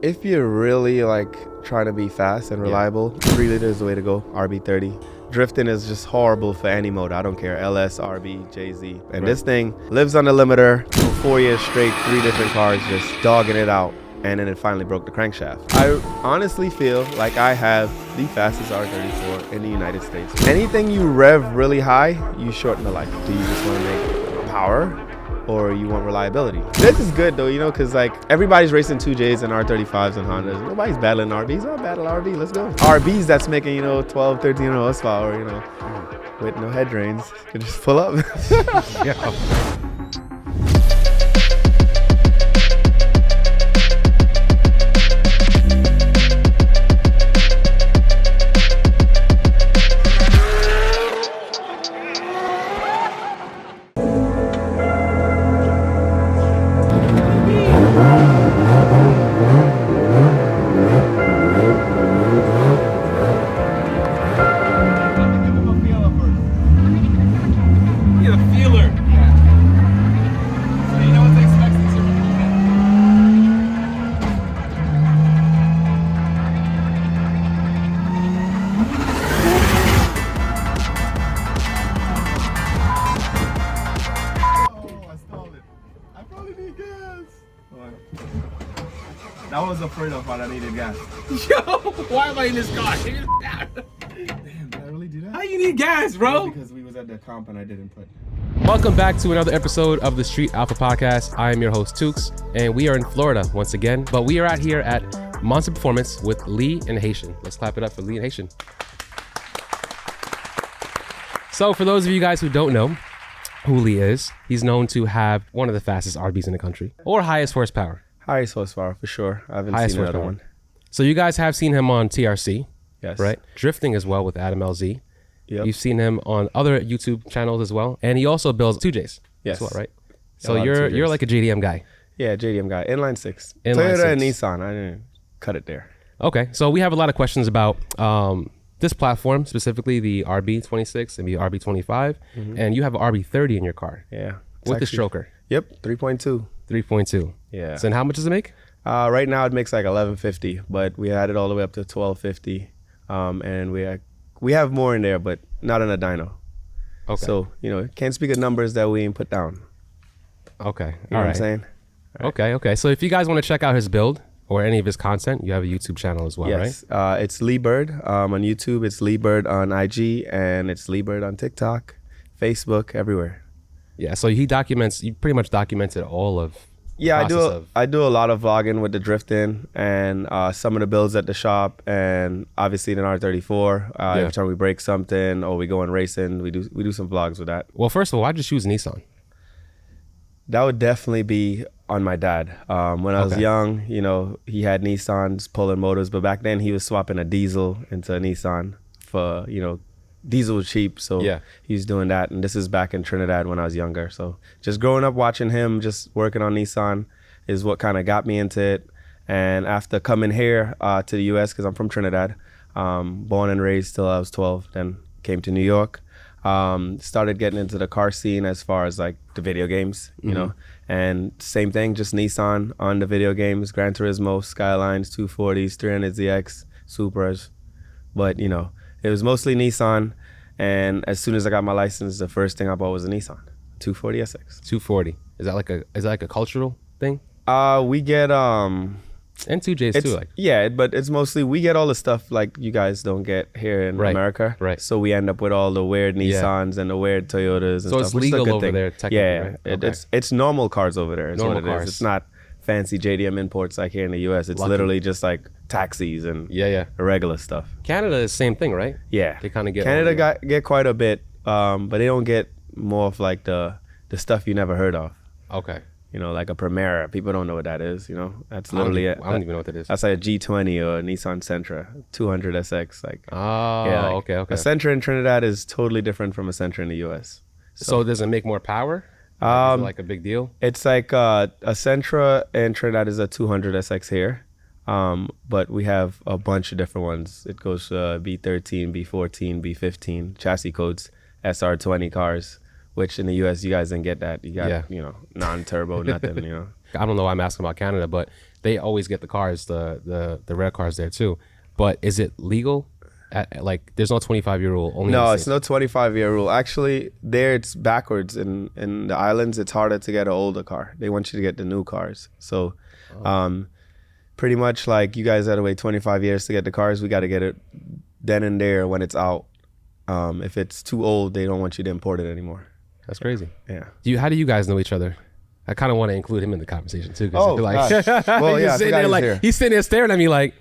If you're really like trying to be fast and reliable, 3 liter is the way to go. RB30. Drifting is just horrible for any mode. I don't care. LS, RB, JZ. And this thing lives on the limiter for 4 years straight, 3 different cars, just dogging it out. And then it finally broke the crankshaft. I honestly feel like I have the fastest R34 in the United States. Anything you rev really high, you shorten the life. Do you just want to make power? Or you want reliability? This is good though, you know, because like everybody's racing 2Js and R35s and Hondas. Nobody's battling RBs. I'll battle RB, let's go. RBs that's making, you know, 12, 13 horsepower, you know, with no head drains. You can just pull up. Yeah. That was the first part I needed gas. Yo, why am I in this car? Damn, did I really do that? How you need gas, bro? No, because we was at the comp and I didn't put. Welcome back to another episode of the Street Alpha Podcast. I am your host, Tukes, and we are in Florida once again. But we are out here at Monsta Performance with Lee and Haitian. Let's clap it up for Lee and Haitian. So for those of you guys who don't know who Lee is, he's known to have one of the fastest RBs in the country, or highest horsepower. Highest horsepower for sure. I haven't Highest seen another horsepower. one. So you guys have seen him on TRC, Yes. right? Drifting as well with Adam LZ. Yep. You've seen him on other YouTube channels as well, and he also builds 2Js. Yes. As well, right? A So lot of you're 2Js. like a JDM guy. Yeah, JDM guy. Inline 6. Inline Toyota and 6. Nissan. I didn't cut it there. Okay, so we have a lot of questions about this platform, specifically the RB26 and the RB25, and you have an RB30 in your car Yeah. with the It's stroker, Yep, 3.2. 3.2. Yeah. So and how much does it make? Right now it makes like 1150, but we had it all the way up to 1250. And we have more in there, but not in a dyno. Okay. So, you know, can't speak of numbers that we ain't put down. Okay. You know what I'm saying? Okay. So if you guys want to check out his build or any of his content, you have a YouTube channel as well, Yes. It's Lee Bird on YouTube. It's Lee Bird on IG, and it's Lee Bird on TikTok, Facebook, everywhere. Yeah. So you pretty much documented all of. Yeah, process I do a lot of vlogging with the drifting and some of the builds at the shop, and obviously the R34. Every time we break something or we go on racing, we do some vlogs with that. Well, first of all, why'd you choose Nissan? That would definitely be on my dad. When I was young, you know, he had Nissans pulling motors, but back then he was swapping a diesel into a Nissan for, you know, diesel was cheap, so he was doing that. And this is back in Trinidad when I was younger. So just growing up watching him just working on Nissan is what kind of got me into it. And after coming here to the US, because I'm from Trinidad, born and raised till I was 12, then came to New York. Started getting into the car scene as far as like the video games, you know, and same thing, just Nissan on the video games, Gran Turismo, Skylines, 240s, 300ZX, Supras. But, you know, it was mostly Nissan. And as soon as I got my license, the first thing I bought was a Nissan 240 SX. 240. Is that like a cultural thing? We get And 2Js too, like. Yeah, but it's mostly we get all the stuff like you guys don't get here in America. Right. So we end up with all the weird Nissans and the weird Toyotas and stuff. So it's which is a legal good over thing. there, technically, Yeah, right? it's normal cars over there. Is Normal what it cars. is. It's not fancy JDM imports like here in the US. It's literally just like taxis and Yeah. regular stuff. Canada is the same thing, right? Yeah, They kind of get Canada get quite a bit, but they don't get more of like the stuff you never heard of. Okay. You know, like a Primera. People don't know what that is. You know, that's I don't literally even know what that is. That's like a G20 or a Nissan Sentra 200 SX. Like, Oh, yeah, like okay. A Sentra in Trinidad is totally different from a Sentra in the US. So does it make more power? Is it like a big deal? It's like a Sentra in Trinidad is a 200 SX here. But we have a bunch of different ones. It goes B13, B14, B15 chassis codes, SR20 cars. Which in the US, you guys didn't get that. You got, you know, non-turbo, nothing, you know. I don't know why I'm asking about Canada, but they always get the cars, the red cars there too. But is it legal? Like, there's no 25-year rule. Only no, it's no 25-year rule. Actually, there it's backwards. In the islands, it's harder to get an older car. They want you to get the new cars. So, pretty much like you guys had to wait 25 years to get the cars. We got to get it then and there when it's out. If it's too old, they don't want you to import it anymore. That's crazy. Yeah. How do you guys know each other? I kind of want to include him in the conversation too. Oh, like, well, yeah, he's sitting there staring at me like.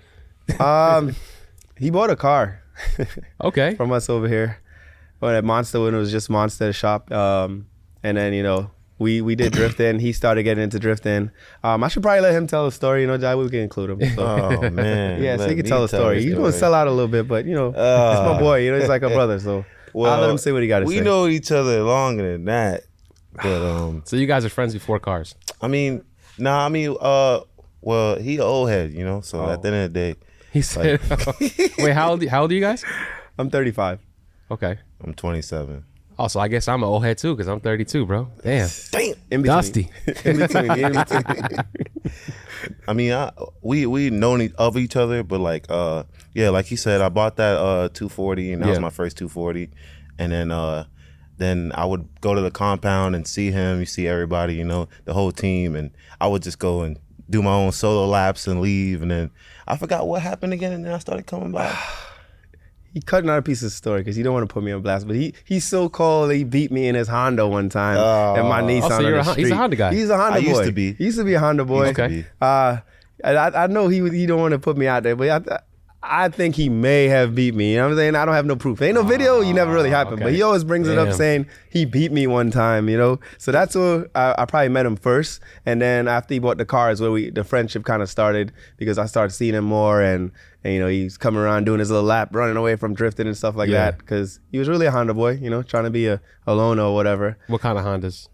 He bought a car. Okay. From us over here. But at Monsta, when it was just Monsta shop. And then, you know, we did drifting. He started getting into drifting. I should probably let him tell the story. You know, Jai, we can include him. So. Oh, man. Yeah, so he can tell the story. He's going to sell out a little bit, but, you know, it's my boy. You know, he's like a brother. So well, I'll let him say what he got to say. We know each other longer than that. But so you guys are friends before cars? I mean, well, he an old head, you know, so at the end of the day. He said, wait, how old are you guys? I'm 35. Okay. I'm 27. Oh, so I guess I'm an old head too, because I'm 32, bro. Damn. In between. Dusty. In between. I mean, we known of each other, but like, yeah, like he said, I bought that 240, and that was my first 240. And then I would go to the compound and see him. You see everybody, you know, the whole team, and I would just go and do my own solo laps and leave. And then I forgot what happened again, and then I started coming back. He cut another piece of the story because he don't want to put me on blast, but he's so cold. He beat me in his Honda one time and my Nissan so on the street. He's a Honda guy. He's a Honda boy. Used to be. He used to be a Honda boy. Okay. I know he don't want to put me out there, but I think he may have beat me. You know what I'm saying? I don't have no proof. Ain't no video. You never really happened. Okay. But he always brings it up saying he beat me one time, you know? So that's where I probably met him first. And then after he bought the car is where the friendship kind of started, because I started seeing him more and you know, he's coming around doing his little lap, running away from drifting and stuff like that. Because he was really a Honda boy, you know, trying to be a loner or whatever. What kind of Hondas?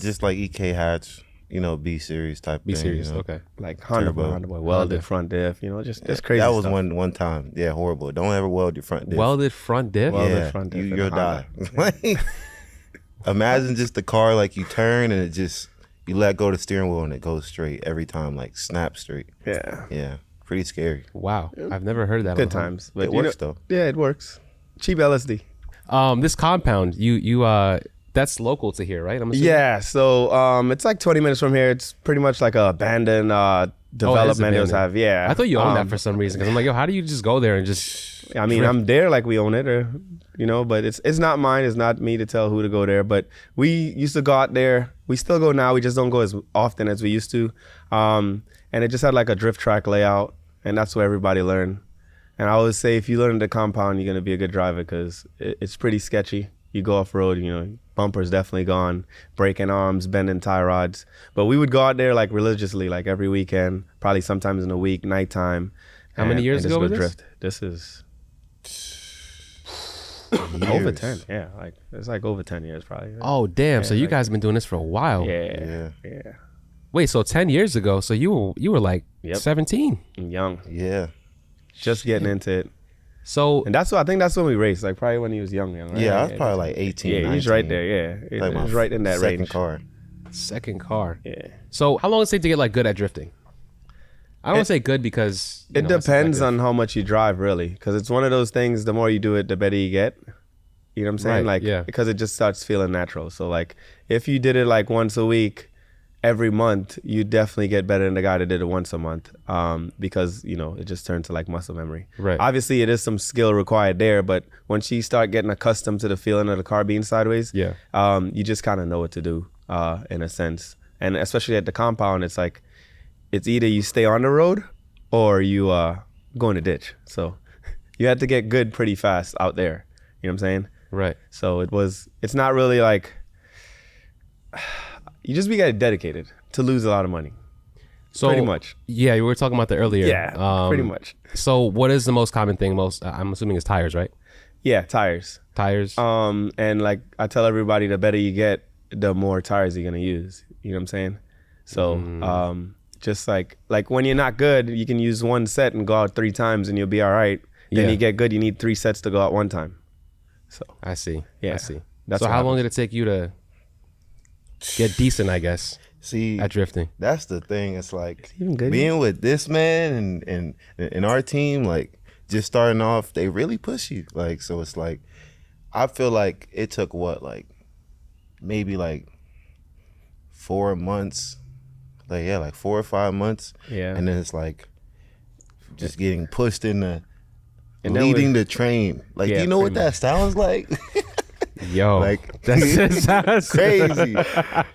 Just like EK hatch. You know, B series type B thing. series, you know? okay. Like Honda boy, welded front diff, you know, just crazy That was stuff. one time. Yeah, horrible. Don't ever weld your front diff. Welded front diff? Welded front diff you'll die. Honda. Imagine just the car, like you turn and it just, you let go of the steering wheel and it goes straight every time, like snap straight. Yeah. Yeah, pretty scary. Wow. I've never heard that. Good times. But It works though. Yeah, it works. Cheap LSD. This compound, you that's local to here, right? I'm assuming? Yeah, so it's like 20 minutes from here. It's pretty much like a abandoned development. abandoned. Yeah. I thought you owned that for some reason, because I'm like, yo, how do you just go there and just? I mean, drift? I'm there like we own it, or you know, but it's not mine. It's not me to tell who to go there. But we used to go out there. We still go now. We just don't go as often as we used to. And it just had like a drift track layout, and that's where everybody learned. And I always say, if you learn the compound, you're gonna be a good driver, because it's pretty sketchy. You go off road, you know, bumpers definitely gone, breaking arms, bending tie rods. But we would go out there like religiously, like every weekend, probably sometimes in a week, nighttime. How many years ago was this? Drift. This is over 10. Yeah, like it's like over 10 years probably. Oh damn! Yeah, so you guys have been doing this for a while. Yeah. Wait, so 10 years ago? So you were like 17. I'm young, Yeah. just getting into it. So And I think that's when we raced, like probably when he was young, right? Yeah, I was probably like 18. Yeah, he's 19. right there. Yeah, Like my he's right in that second range. car. second car. Yeah. So how long does it take to get like good at drifting? I don't want to say good because It depends on how much you drive, really, because it's one of those things. The more you do it, the better you get. You know what I'm saying? Right, like, yeah. because it just starts feeling natural. So like, if you did it like once a week, every month, you definitely get better than the guy that did it once a month. Because you know it just turns to like muscle memory. Right. Obviously, it is some skill required there, but once you start getting accustomed to the feeling of the car being sideways, Yeah. You just kind of know what to do, in a sense. And especially at the compound, it's like, it's either you stay on the road or you go in the ditch. So you had to get good pretty fast out there. You know what I'm saying? Right. So it's not really like, you just be getting dedicated to lose a lot of money. So pretty much. Yeah, you were talking about that earlier. Yeah, pretty much. So what is the most common thing? I'm assuming it's tires, right? Yeah, tires. Tires. And like I tell everybody, the better you get, the more tires you're gonna use. You know what I'm saying? So just like when you're not good, you can use one set and go out 3 times and you'll be all right. Then Yeah. you get good, you need 3 sets to go out 1 time. So I see. yeah, I see. that's So what how long happens. did it take you to get decent, I guess? See, at drifting? that's the thing. It's like even good being with this man and our team, like just starting off, they really push you. Like, so it's like, I feel like it took maybe like 4 months, like 4 or 5 months. Yeah. And then it's like just getting pushed in the And then leading the train. Like, Yeah, you know what pretty that sounds like? Yo, Like, that's crazy.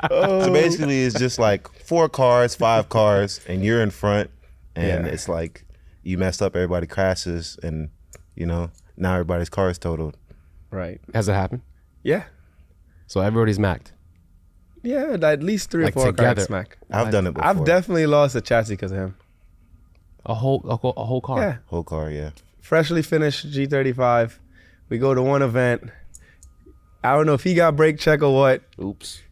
So basically, it's just like 4 cars, 5 cars, and you're in front, and Yeah. it's like you messed up, everybody crashes, and now everybody's car is totaled. Right. Has it happened? Yeah. So everybody's macked. Yeah, at least 3 Like or 4 together. cars smack. I've done it before. I've definitely lost a chassis because of him. A whole car. Yeah. Whole car, yeah. Freshly finished G35. We go to one event. I don't know if he got brake check or what. Oops.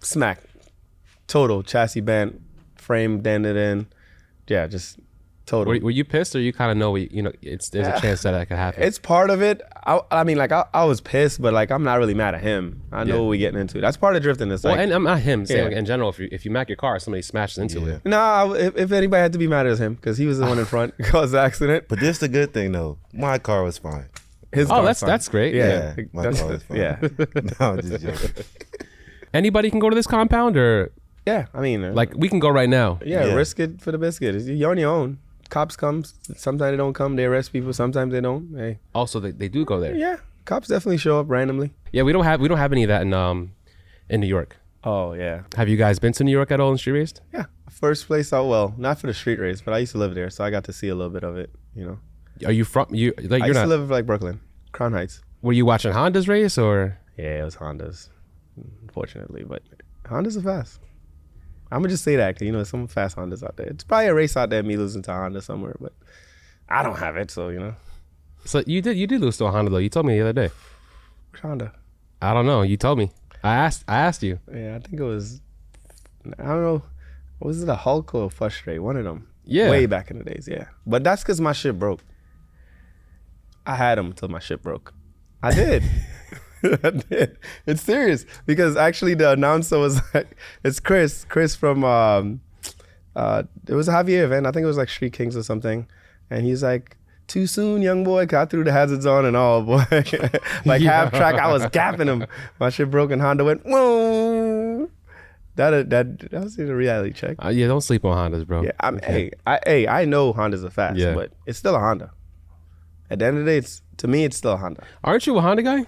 Smack. Total. Chassis bent. Frame dented in. Yeah, just total. Were you pissed, or you kind of know there's a chance that could happen? It's part of it. I mean, like, I was pissed, but like, I'm not really mad at him. I know Yeah. what we're getting into. That's part of drifting. It's well, like, and I'm not him saying, Yeah. like, in general, if you mack your car, somebody smashes into Yeah. it. nah, if anybody had to be mad at him, because he was the one in front, caused the accident. But this the good thing, though. My car was fine. His Oh, car that's fine. that's great. Yeah. My That's car was fine. yeah. No, I'm just joking. Anybody can go to this compound, or Yeah, I mean, like we can go right now. yeah, Yeah. risk it for the biscuit. You're on your own. Cops come. Sometimes they don't come. They arrest people. Sometimes they don't. Hey, Also, they do go there. yeah, cops definitely show up randomly. Yeah, we don't have any of that in New York. Oh yeah, Have you guys been to New York at all and street raced? yeah. First place out. Well, not for the street race, but I used to live there, so I got to see a little bit of it. Are you from you? Like I you're used not. to live like Brooklyn, Crown Heights. Were you watching Honda's race or? Yeah, it was Hondas, unfortunately, but Hondas are fast. I'm gonna just say that because there's some fast Hondas out there. It's probably a race out there, me losing to a Honda somewhere, but I don't have it, so So you did lose to a Honda though. You told me the other day. Which Honda? I don't know. You told me. I asked you. Yeah, I think it was. I don't know. Was it a Hulk or a Frustrate? One of them. Yeah. Way back in the days, yeah. But that's because my shit broke. I had them until my shit broke. I did. I did. It's serious because actually the announcer was like, "It's Chris. Chris from it was a Javier event. I think it was like Street Kings or something." And he's like, "Too soon, young boy." I threw the hazards on and all, boy. Like half track, I was gapping him. My shit broke and Honda went, whoa. That was a reality check. Yeah, don't sleep on Hondas, bro. Yeah, I know Hondas are fast, Yeah. but it's still a Honda. At the end of the day, to me, it's still a Honda. Aren't you a Honda guy?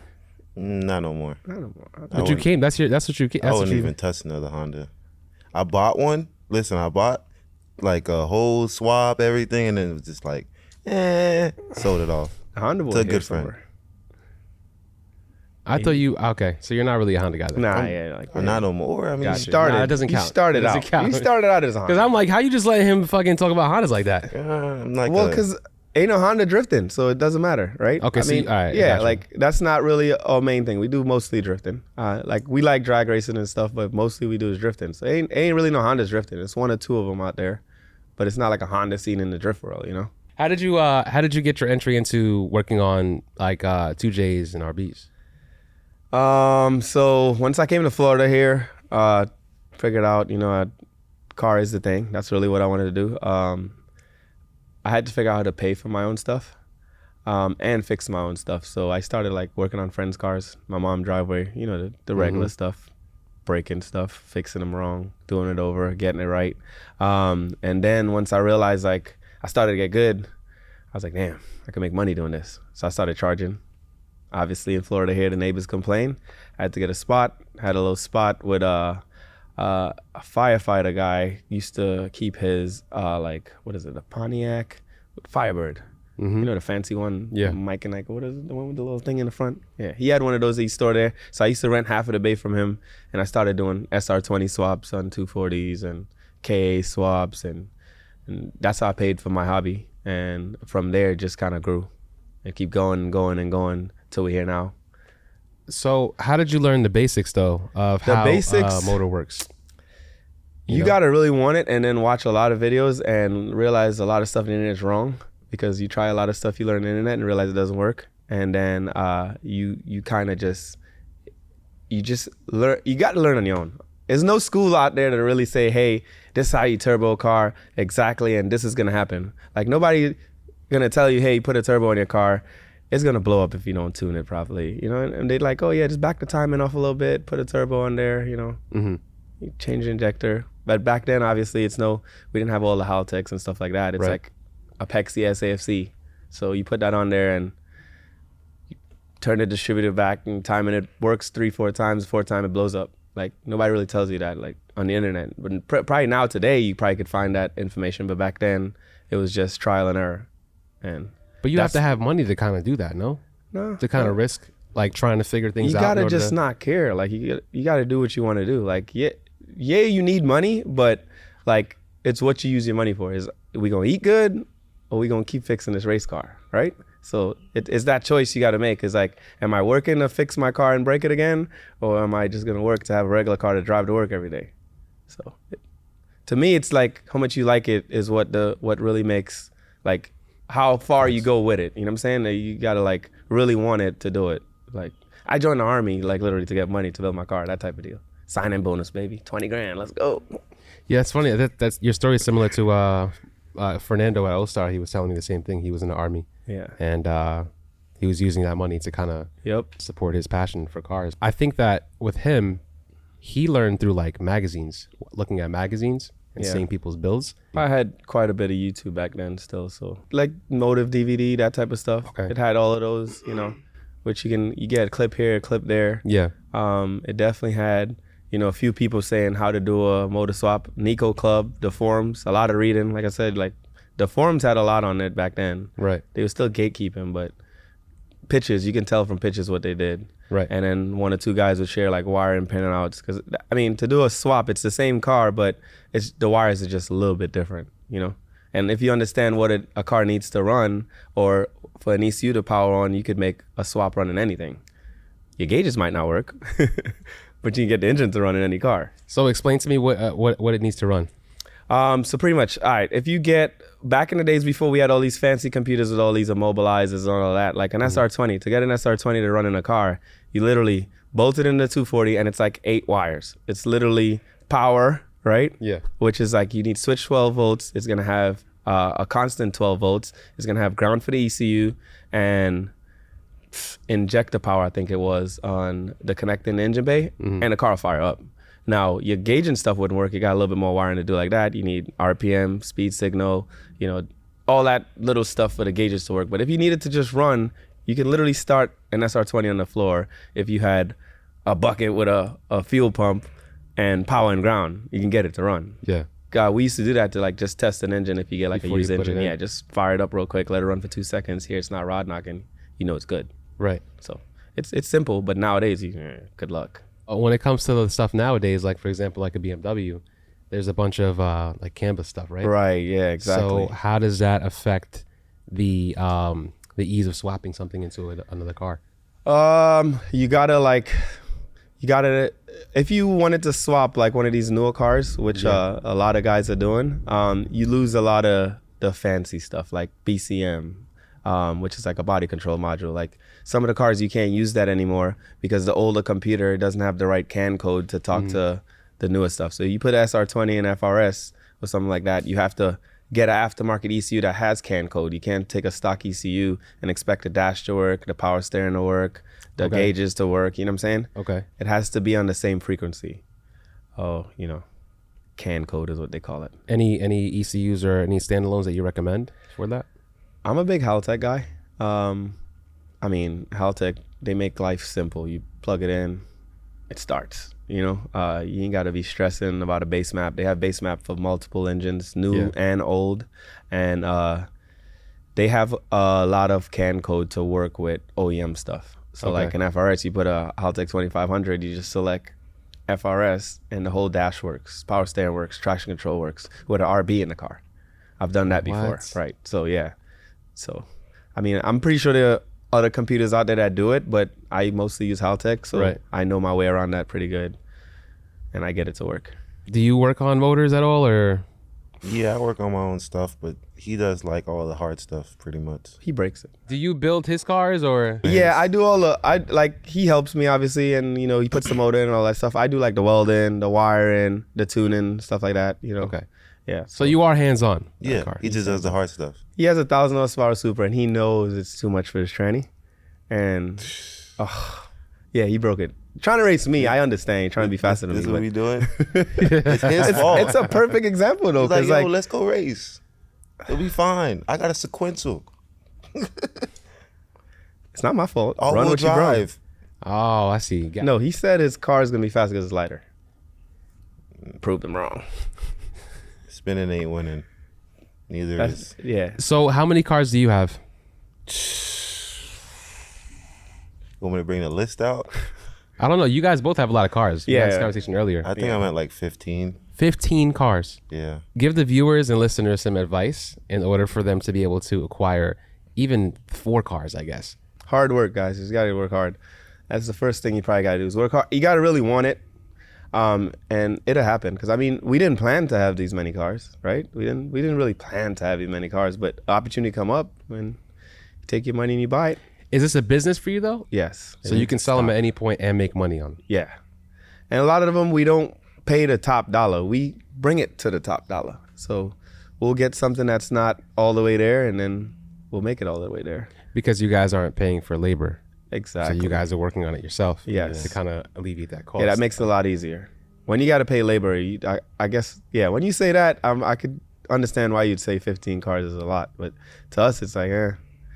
Not no more. I don't know. But you came. That's what you came. I That's what wouldn't you. even touch another Honda. I bought one. Listen, I bought like a whole swap, everything, and then it was just like, sold it off. A Honda boy To a here good friend. somewhere. I thought you. Okay, so you're not really a Honda guy then. Nah, yeah, like Or not no more. I mean, Gotcha. started. Nah, that doesn't count. You started Doesn't out. count. You started out as a Because Honda. I'm like, how you just let him fucking talk about Hondas like that? I'm like Well, because ain't no Honda drifting, so it doesn't matter, right? Okay, I so mean, all right, I yeah, gotcha. like that's not really our main thing. We do mostly drifting. Like we like drag racing and stuff, but mostly we do is drifting. So ain't really no Hondas drifting. It's 1 or 2 of them out there, but it's not like a Honda scene in the drift world, How did you get your entry into working on like 2Js and RBs? So once I came to Florida here, figured out, car is the thing. That's really what I wanted to do. I had to figure out how to pay for my own stuff, and fix my own stuff. So I started like working on friends' cars, my mom's driveway, the regular stuff, breaking stuff, fixing them wrong, doing it over, getting it right. And then once I realized like I started to get good, I was like, damn, I can make money doing this. So I started charging. Obviously in Florida here, the neighbors complain. I had to get a spot. Had a little spot with a firefighter guy used to keep his a Pontiac Firebird. The fancy one. Yeah. Mike and Ike. What is it? The one with the little thing in the front? Yeah. He had one of those that he stored there. So I used to rent half of the bay from him, and I started doing SR20 swaps on 240s and KA swaps, and that's how I paid for my hobby. And from there, it just kind of grew and keep going and going and going till we're here now. So how did you learn the basics though of The how basics- motor works? You gotta really want it and then watch a lot of videos and realize a lot of stuff on the internet is wrong, because you try a lot of stuff you learn on the internet and realize it doesn't work. And then you kind of just learn. You got to learn on your own. there's no school out there to really say, hey, this is how you turbo a car exactly, and this is gonna happen. Like nobody gonna tell you, hey, put a turbo in your car. It's gonna blow up if you don't tune it properly, you know. And they're like, oh yeah, just back the timing off a little bit, put a turbo on there, you know. You change the injector. But back then, obviously, we didn't have all the Haltecs and stuff like that. It's like a Pexi SAFC. So you put that on there and you turn the distributor back and time, and it works 3-4 times. Fourth time it blows up. Like nobody really tells you that, like on the internet. But probably now today you probably could find that information. But back then it was just trial and error. But you have to have money to kind of do that, no? No. To kind of risk like trying to figure things out. You gotta just not care. Like you gotta do what you want to do. Like yeah, you need money, but like it's what you use your money for. Is we gonna eat good, or we gonna keep fixing this race car, right? So it's that choice you got to make. Is like, am I working to fix my car and break it again, or am I just gonna work to have a regular car to drive to work every day? So to me, it's like how much you like it is what really makes like how far you go with it. You know what I'm saying? You gotta like really want it to do it. Like I joined the army like literally to get money to build my car, that type of deal. Sign-in bonus, baby, 20 grand, let's go. Yeah, it's funny. That's your story is similar to Fernando at All-Star. He was telling me the same thing. He was in the army. Yeah. And he was using that money to kind of support his passion for cars. I think that with him, he learned through like magazines, looking at magazines and seeing people's builds. I had quite a bit of YouTube back then still. So like Motive DVD, that type of stuff. Okay. It had all of those, you know, which you get a clip here, a clip there. Yeah. It definitely had, you know, a few people saying how to do a motor swap. Nico Club, the forums, a lot of reading. Like I said, like the forums had a lot on it back then. Right. They were still gatekeeping, but pictures, you can tell from pictures what they did. Right. And then 1 or 2 guys would share like wire and pin outs. Because, I mean, to do a swap, it's the same car, but the wires are just a little bit different, you know? And if you understand what a car needs to run, or for an ECU to power on, you could make a swap run in anything. Your gauges might not work, but you can get the engine to run in any car. So explain to me what it needs to run. So pretty much, all right, if you get, back in the days before we had all these fancy computers with all these immobilizers and all that, like an SR20, to get an SR20 to run in a car, you literally bolt it into 240 and it's like 8 wires. It's literally power, right? Yeah. Which is like, you need switch 12 volts. It's going to have a constant 12 volts. It's going to have ground for the ECU and injector power, I think it was, on the connecting engine bay, and the car will fire up. Now, your gauging stuff wouldn't work. You got a little bit more wiring to do like that. You need RPM, speed signal, you know, all that little stuff for the gauges to work. But if you needed to just run, you can literally start an SR20 on the floor if you had a bucket with a fuel pump and power and ground. You can get it to run. Yeah. God, we used to do that to like just test an engine if you get like before a used engine. Yeah, just fire it up real quick, let it run for 2 seconds. Here, it's not rod knocking. You know it's good. Right. So it's simple, but nowadays, good luck. When it comes to the stuff nowadays, like for example, like a BMW, there's a bunch of like canvas stuff, right? Right. Yeah. Exactly. So how does that affect the ease of swapping something into another car? You gotta if you wanted to swap like one of these newer cars, which a lot of guys are doing, you lose a lot of the fancy stuff like BCM. Which is like a body control module. Like some of the cars, you can't use that anymore because the older computer doesn't have the right CAN code to talk to the newer stuff. So you put SR20 in FRS or something like that, you have to get an aftermarket ECU that has CAN code. You can't take a stock ECU and expect the dash to work, the power steering to work, the gauges to work. You know what I'm saying? Okay. It has to be on the same frequency. Oh, you know, CAN code is what they call it. Any ECUs or any standalones that you recommend for that? I'm a big Haltech guy. I mean, Haltech, they make life simple. You plug it in, it starts. You know, you ain't got to be stressing about a base map. They have base map for multiple engines, new and old. And they have a lot of CAN code to work with OEM stuff. So like in FRS, you put a Haltech 2500, you just select FRS and the whole dash works. Power steering works, traction control works with an RB in the car. I've done that before, right? So yeah. So, I mean, I'm pretty sure there are other computers out there that do it, but I mostly use Haltech, so I know my way around that pretty good, and I get it to work. Do you work on motors at all, or? Yeah, I work on my own stuff, but he does like all the hard stuff pretty much. He breaks it. Do you build his cars or? Yeah, I do all the. I like he helps me obviously, and you know he puts the motor in and all that stuff. I do like the welding, the wiring, the tuning, stuff like that. You know. Okay. Yeah. So you are hands on. Yeah, he just does the hard stuff. He has a 1,000 horsepower Supra, and he knows it's too much for his tranny, and yeah, he broke it. Trying to race me, I understand. You're trying to be faster than me. This is what we doing. It's his fault. It's a perfect example though, He's because like, yo, let's go race. It'll be fine. I got a sequential. It's not my fault. All-wheel Run what you brought. drive. Oh, I see. No, he said his car is gonna be faster because it's lighter. Proved him wrong. Spinning ain't winning. Neither is. Yeah. So how many cars do you have? You want me to bring the list out? I don't know. You guys both have a lot of cars. We had this conversation earlier. I think I'm at like 15. 15 cars. Yeah. Give the viewers and listeners some advice in order for them to be able to acquire even 4 cars, I guess. Hard work, guys. You just gotta work hard. That's the first thing you probably gotta do is work hard. You gotta really want it, and it'll happen. Because I mean, we didn't plan to have these many cars, right? We didn't really plan to have these many cars, but opportunity come up and you take your money and you buy it. Is this a business for you though? Yes. So you can sell them at any point and make money on them. Yeah. And a lot of them we don't pay the top dollar. We bring it to the top dollar. So we'll get something that's not all the way there, and then we'll make it all the way there. Because you guys aren't paying for labor. Exactly. So you guys are working on it yourself. Yes. To kind of alleviate that cost. Yeah, that makes it a lot easier. When you got to pay labor, I guess, yeah, when you say that, I could understand why you'd say 15 cars is a lot. But to us, it's like,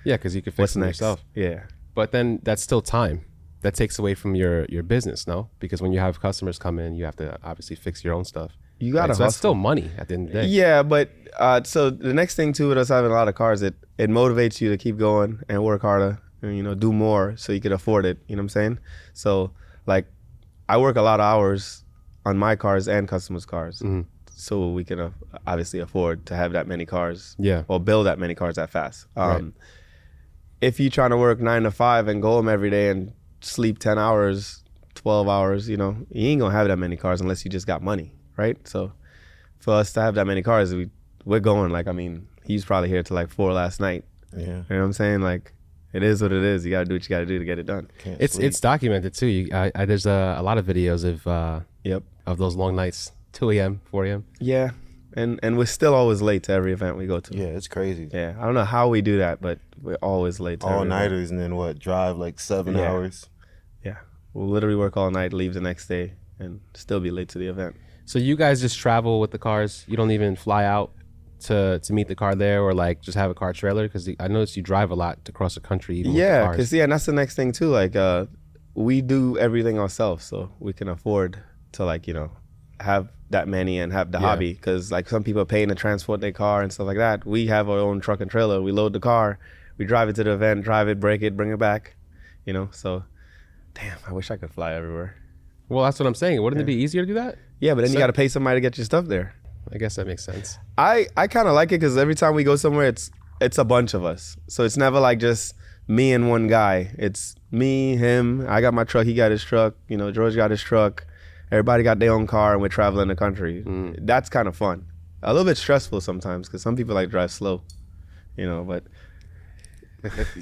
Yeah, because you could fix them yourself. Yeah. But then that's still time. That takes away from your business, no? Because when you have customers come in, you have to obviously fix your own stuff. You got to So that's still money at the end of the day. Yeah, but so the next thing too with us having a lot of cars, it motivates you to keep going and work harder and, you know, do more so you could afford it. You know what I'm saying? So like I work a lot of hours on my cars and customers' cars. Mm-hmm. So we can obviously afford to have that many cars. Yeah. Or build that many cars that fast. Right. If you're trying to work 9 to 5 and go home every day and sleep 10 hours, 12 hours, you know, you ain't gonna have that many cars unless you just got money, right? So for us to have that many cars, we're going, like, I mean, he's probably here till like 4 last night. Yeah. You know what I'm saying? Like, it is what it is. You gotta do what you gotta do to get it done. It's documented too. There's a lot of videos of those long nights, 2 a.m., 4 a.m. Yeah. And we're still always late to every event we go to. Yeah, it's crazy. Yeah, I don't know how we do that, but we're always late to every all-nighters and then what, drive like 7 hours? Yeah, we'll literally work all night, leave the next day, and still be late to the event. So you guys just travel with the cars? You don't even fly out to meet the car there, or like just have a car trailer? Because I noticed you drive a lot across the country. Even yeah, because and that's the next thing too. Like we do everything ourselves, so we can afford to, like, you know, have that many and have the hobby. Because like some people are paying to transport their car and stuff like that. We have our own truck and trailer. We load the car, we drive it to the event, drive it, break it, bring it back. You know, so damn, I wish I could fly everywhere. Well, that's what I'm saying. Wouldn't it be easier to do that? Yeah, but then you got to pay somebody to get your stuff there. I guess that makes sense. I kind of like it because every time we go somewhere, it's a bunch of us. So it's never like just me and one guy. It's me, him. I got my truck. He got his truck. You know, George got his truck. Everybody got their own car, and we're traveling the country. That's kind of fun. A little bit stressful sometimes because some people like drive slow. You know, but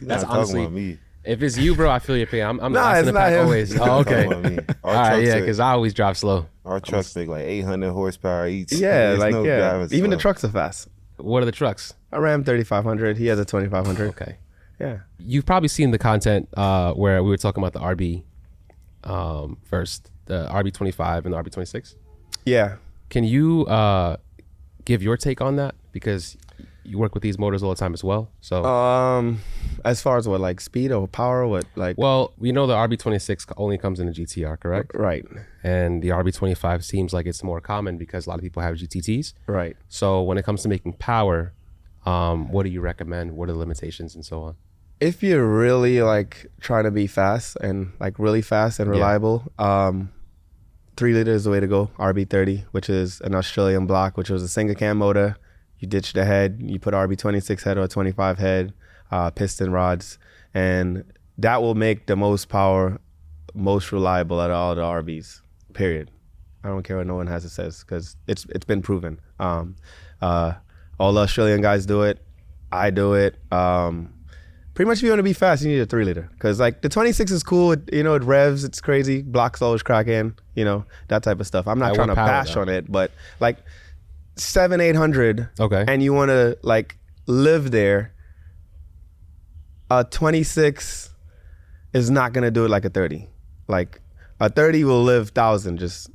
that's honestly. About me. If it's you, bro, I feel your pain. I'm nah, in the pack always. Oh, okay. All right, yeah, because I always drive slow. Our truck's big, like 800 horsepower each. Yeah, like, yeah. Even the trucks are fast. What are the trucks? A Ram 3500. He has a 2500. Okay. Yeah. You've probably seen the content where we were talking about the RB first, the RB25 and the RB26. Yeah. Can you give your take on that? Because you work with these motors all the time as well. So as far as what, like speed or power, what, like? Well, we know the RB26 only comes in a GTR, correct? Right. And the RB25 seems like it's more common because a lot of people have GTTs. Right. So when it comes to making power, what do you recommend? What are the limitations and so on? If you're really like trying to be fast and like really fast and reliable, 3 liter is the way to go. RB30, which is an Australian block, which was a single cam motor. You ditch the head, you put RB26 head or 25 head, piston rods, and that will make the most power, most reliable out of all the RBs, period. I don't care what no one has to say because it's been proven. All the Australian guys do it. I do it. Pretty much if you want to be fast, you need a 3-liter. Because like the 26 is cool. It revs. It's crazy. Blocks always crack in. That type of stuff. I'm not trying to bash on it, but like 700-800. Okay. And you want to like live there. A 26 is not going to do it like a 30. Like a 30 will live 1,000, just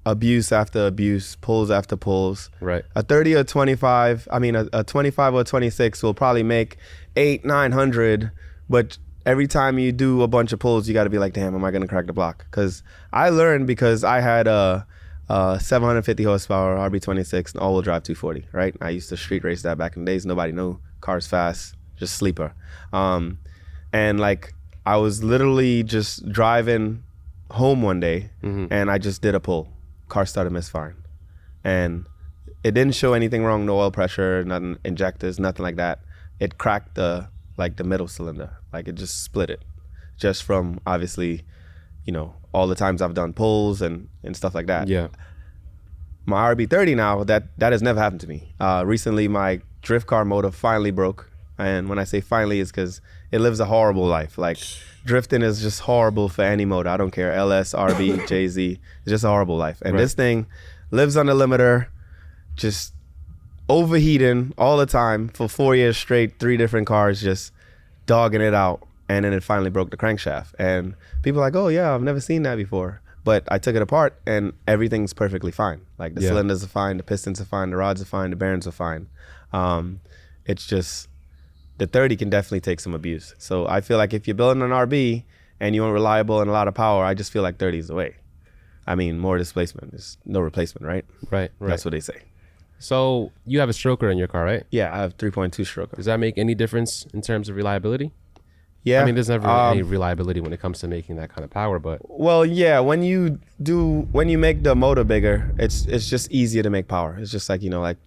abuse after abuse, pulls after pulls. Right. A 30 or 25, a 25 or 26 will probably make 800-900, but every time you do a bunch of pulls, you got to be like, damn, am I going to crack the block? Because I learned because I had a 750 horsepower RB26 and all-wheel drive 240, right? I used to street race that back in the days. Nobody knew. Cars fast, just sleeper. And like I was literally just driving home one day and I just did a pull. Car started misfiring. And it didn't show anything wrong, no oil pressure, nothing, injectors, nothing like that. It cracked the middle cylinder. Like it just split it. Just from obviously, all the times I've done pulls and stuff like that. Yeah. My RB30 now, that has never happened to me. Recently my drift car motor finally broke. And when I say finally, it's because it lives a horrible life. Like drifting is just horrible for any motor. I don't care. LS, RB, JZ. It's just a horrible life. And this thing lives on the limiter, just overheating all the time for 4 years straight, 3 different cars, just dogging it out. And then it finally broke the crankshaft. And people are like, oh yeah, I've never seen that before. But I took it apart and everything's perfectly fine. Like the cylinders are fine, the pistons are fine, the rods are fine, the bearings are fine. It's just, the 30 can definitely take some abuse. So I feel like if you're building an RB and you want reliable and a lot of power, I just feel like 30 is the way. More displacement. There's no replacement, right? Right. That's what they say. So you have a stroker in your car, right? Yeah, I have 3.2 stroker. Does that make any difference in terms of reliability? Yeah. There's never any reliability when it comes to making that kind of power, but... Well, yeah, when you make the motor bigger, it's just easier to make power. It's just like, like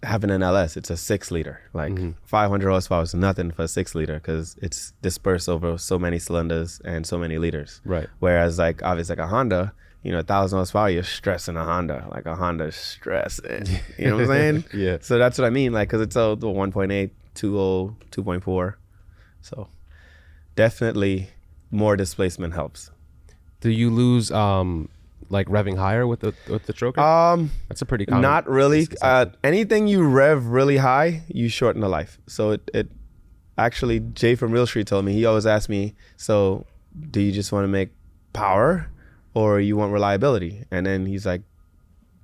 having an LS, it's a 6-liter. Like 500 horsepower is nothing for a 6-liter because it's dispersed over so many cylinders and so many liters. Right. Whereas like obviously like a Honda, 1,000 horsepower, you're stressing a Honda. Like a Honda is stressing. You know what I'm saying? Yeah. So that's what I mean. Like, because it's the 1.8, 2.0, 2.4. So definitely more displacement helps. Do you lose like revving higher with the stroker? That's a pretty common. Not really. Anything you rev really high, you shorten the life. So it actually, Jay from Real Street told me, he always asked me, so do you just want to make power or you want reliability? And then he's like,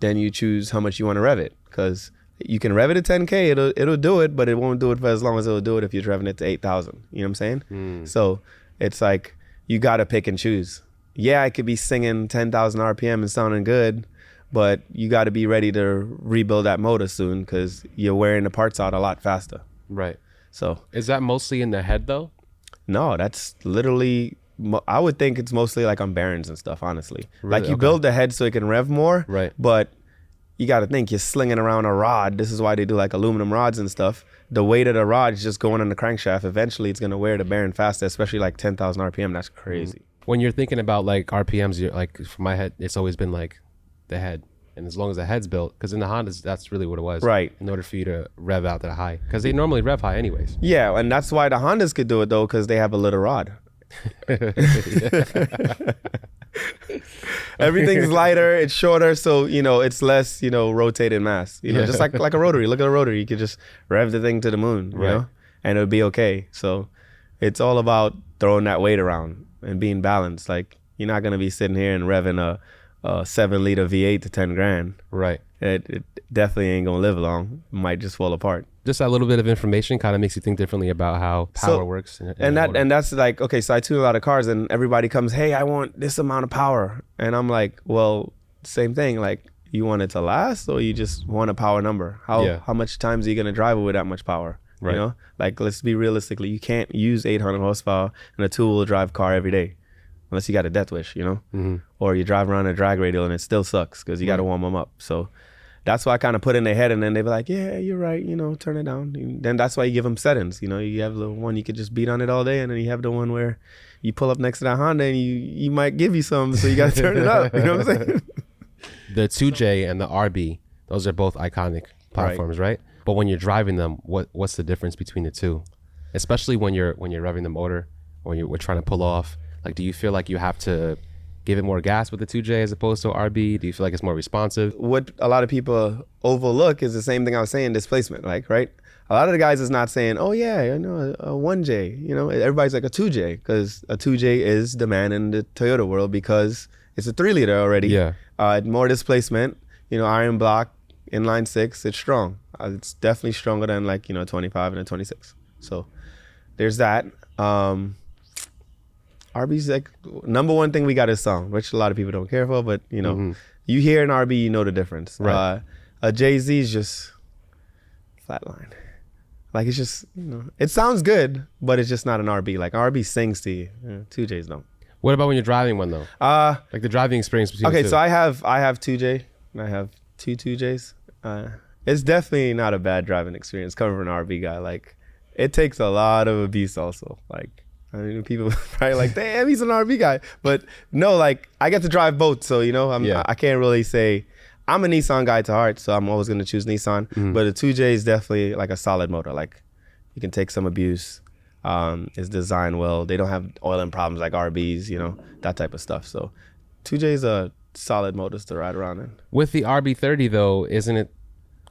then you choose how much you want to rev it, because you can rev it to 10K, it'll do it, but it won't do it for as long as it'll do it if you're revving it to 8,000. You know what I'm saying? So it's like you got to pick and choose. Yeah, I could be singing 10,000 RPM and sounding good, but you got to be ready to rebuild that motor soon because you're wearing the parts out a lot faster. Right. So is that mostly in the head though? No, that's literally, I would think it's mostly like on bearings and stuff, honestly. Really? Like you build the head so it can rev more, right? But you got to think you're slinging around a rod. This is why they do like aluminum rods and stuff. The weight of the rod is just going on the crankshaft. Eventually it's going to wear the bearing faster, especially like 10,000 RPM. That's crazy. When you're thinking about like RPMs, you're like, for my head, it's always been like the head. And as long as the head's built, because in the Hondas, that's really what it was. Right. In order for you to rev out that high. Because they normally rev high anyways. Yeah, and that's why the Hondas could do it though, because they have a little rod. Everything's lighter, it's shorter, so it's less rotated mass, just like a rotary. Look at a rotary, you could just rev the thing to the moon, you know, and it would be okay. So it's all about throwing that weight around and being balanced. Like you're not going to be sitting here and revving a 7-liter V8 to 10 grand, right? It definitely ain't gonna live long. It might just fall apart. Just that little bit of information kind of makes you think differently about how power works. And that's like, okay, so I tune a lot of cars and everybody comes, hey, I want this amount of power. And I'm like, well, same thing. Like, you want it to last or you just want a power number? How much times are you going to drive it with that much power? Right. You know, like, let's be realistically, you can't use 800 horsepower in a 2-wheel drive car every day. Unless you got a death wish, or you drive around a drag radial and it still sucks because you got to warm them up. So that's why I kind of put in their head, and then they be like, yeah, you're right, turn it down. And then that's why you give them settings. You have the one you could just beat on it all day, and then you have the one where you pull up next to that Honda and you might give you some, so you got to turn it up. You know what I'm saying? The 2J and the RB, those are both iconic platforms, right? But when you're driving them, what's the difference between the two? Especially when you're revving the motor, or we're trying to pull off. Like, do you feel like you have to give it more gas with the 2J as opposed to RB? Do you feel like it's more responsive? What a lot of people overlook is the same thing I was saying, displacement, like, right? A lot of the guys is not saying, oh yeah, a 1J, everybody's like a 2J, because a 2J is the man in the Toyota world because it's a 3-liter already. Yeah. More displacement, iron block, inline 6, it's strong. It's definitely stronger than 25 and a 26. So there's that. RB's like number one thing we got is sound, which a lot of people don't care for, but you hear an RB, you know the difference. Right. A Jay-Z is just flatline. Like, it's just, it sounds good, but it's just not an RB. Like, RB sings to you. 2Js don't. What about when you're driving one though? Like the driving experience between the two. So I have 2J and I have two 2Js. It's definitely not a bad driving experience coming from an RB guy. Like, it takes a lot of abuse also. Like, people probably like, damn, he's an RB guy. But no, like, I get to drive both. So, I can't really say, I'm a Nissan guy to heart, so I'm always going to choose Nissan. But a 2J is definitely like a solid motor. Like, you can take some abuse. It's designed well. They don't have oiling problems like RBs, that type of stuff. So 2J is a solid motors to ride around in. With the RB30 though, isn't it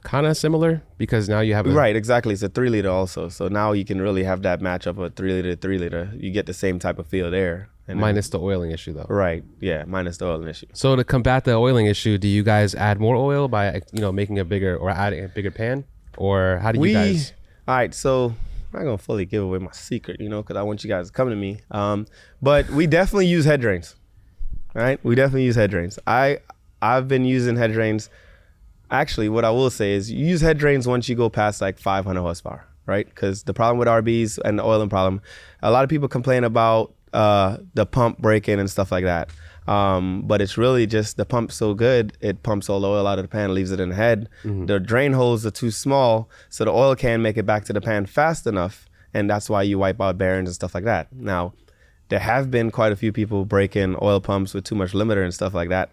kind of similar? Because now you have right, exactly. It's a 3-liter also. So now you can really have that matchup of a 3-liter. You get the same type of feel there. And minus the oiling issue though. Right, yeah, minus the oiling issue. So to combat the oiling issue, do you guys add more oil by making a bigger or adding a bigger pan? Or how do you guys? All right, so I'm not going to fully give away my secret, because I want you guys to come to me. But we definitely use head drains, right? We definitely use head drains. I've been using head drains. Actually, what I will say is you use head drains once you go past like 500 horsepower, right? Because the problem with RBs and the oiling problem, a lot of people complain about the pump breaking and stuff like that. But it's really just the pump's so good, it pumps all the oil out of the pan, leaves it in the head. The drain holes are too small, so the oil can't make it back to the pan fast enough, and that's why you wipe out bearings and stuff like that. Now, there have been quite a few people breaking oil pumps with too much limiter and stuff like that.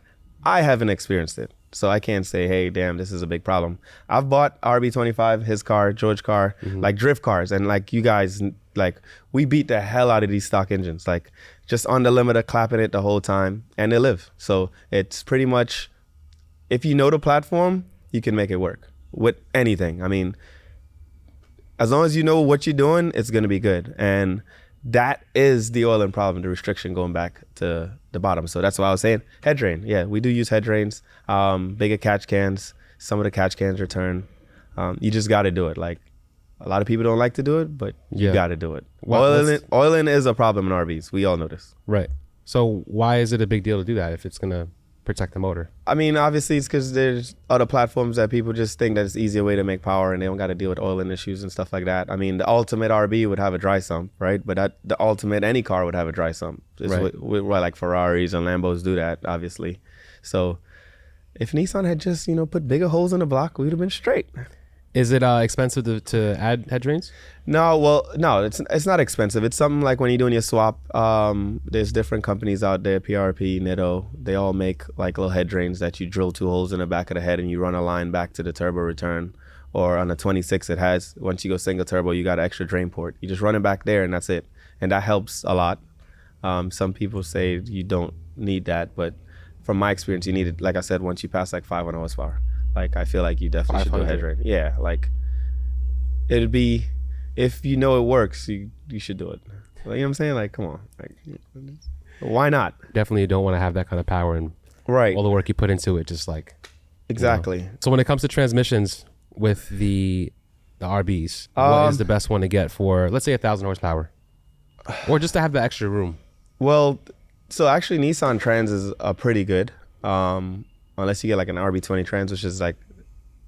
I haven't experienced it, so I can't say, hey, damn, this is a big problem. I've bought RB25, his car, George's car, like drift cars, and like you guys, like we beat the hell out of these stock engines, like just on the limiter, clapping it the whole time, and they live. So it's pretty much, if you know the platform, you can make it work with anything. I mean, as long as you know what you're doing, it's gonna be good. And that is the oiling problem, the restriction going back to the bottom. So that's why I was saying head drain. Yeah, we do use head drains, bigger catch cans. Some of the catch cans return. You just got to do it. Like, a lot of people don't like to do it, but you got to do it. Oiling is a problem in RVs. We all know this. Right. So why is it a big deal to do that if it's going to protect the motor? I mean, obviously it's because there's other platforms that people just think that it's an easier way to make power and they don't got to deal with oiling issues and stuff like that. I mean, the ultimate RB would have a dry sump, right? But the ultimate any car would have a dry sump. It's why like Ferraris and Lambos do that, obviously. So if Nissan had just, put bigger holes in the block, we would have been straight. Is it expensive to add head drains? No, it's not expensive. It's something like when you're doing your swap, there's different companies out there, PRP, Nitto, they all make like little head drains that you drill 2 holes in the back of the head and you run a line back to the turbo return. Or on a 26, it has, once you go single turbo, you got an extra drain port. You just run it back there and that's it. And that helps a lot. Some people say you don't need that, but from my experience, you need it, like I said, once you pass like 500 horsepower. Like, I feel like you definitely should do a head drain. Yeah, like, it'd be, if you know it works, you should do it. Like, you know what I'm saying? Like, come on. Like, why not? Definitely you don't want to have that kind of power and all the work you put into it, just like. Exactly. So when it comes to transmissions with the RBs, what is the best one to get for, let's say, 1,000 horsepower? Or just to have the extra room? Well, so actually Nissan Trans are pretty good. Unless you get like an RB20 Trans, which is like,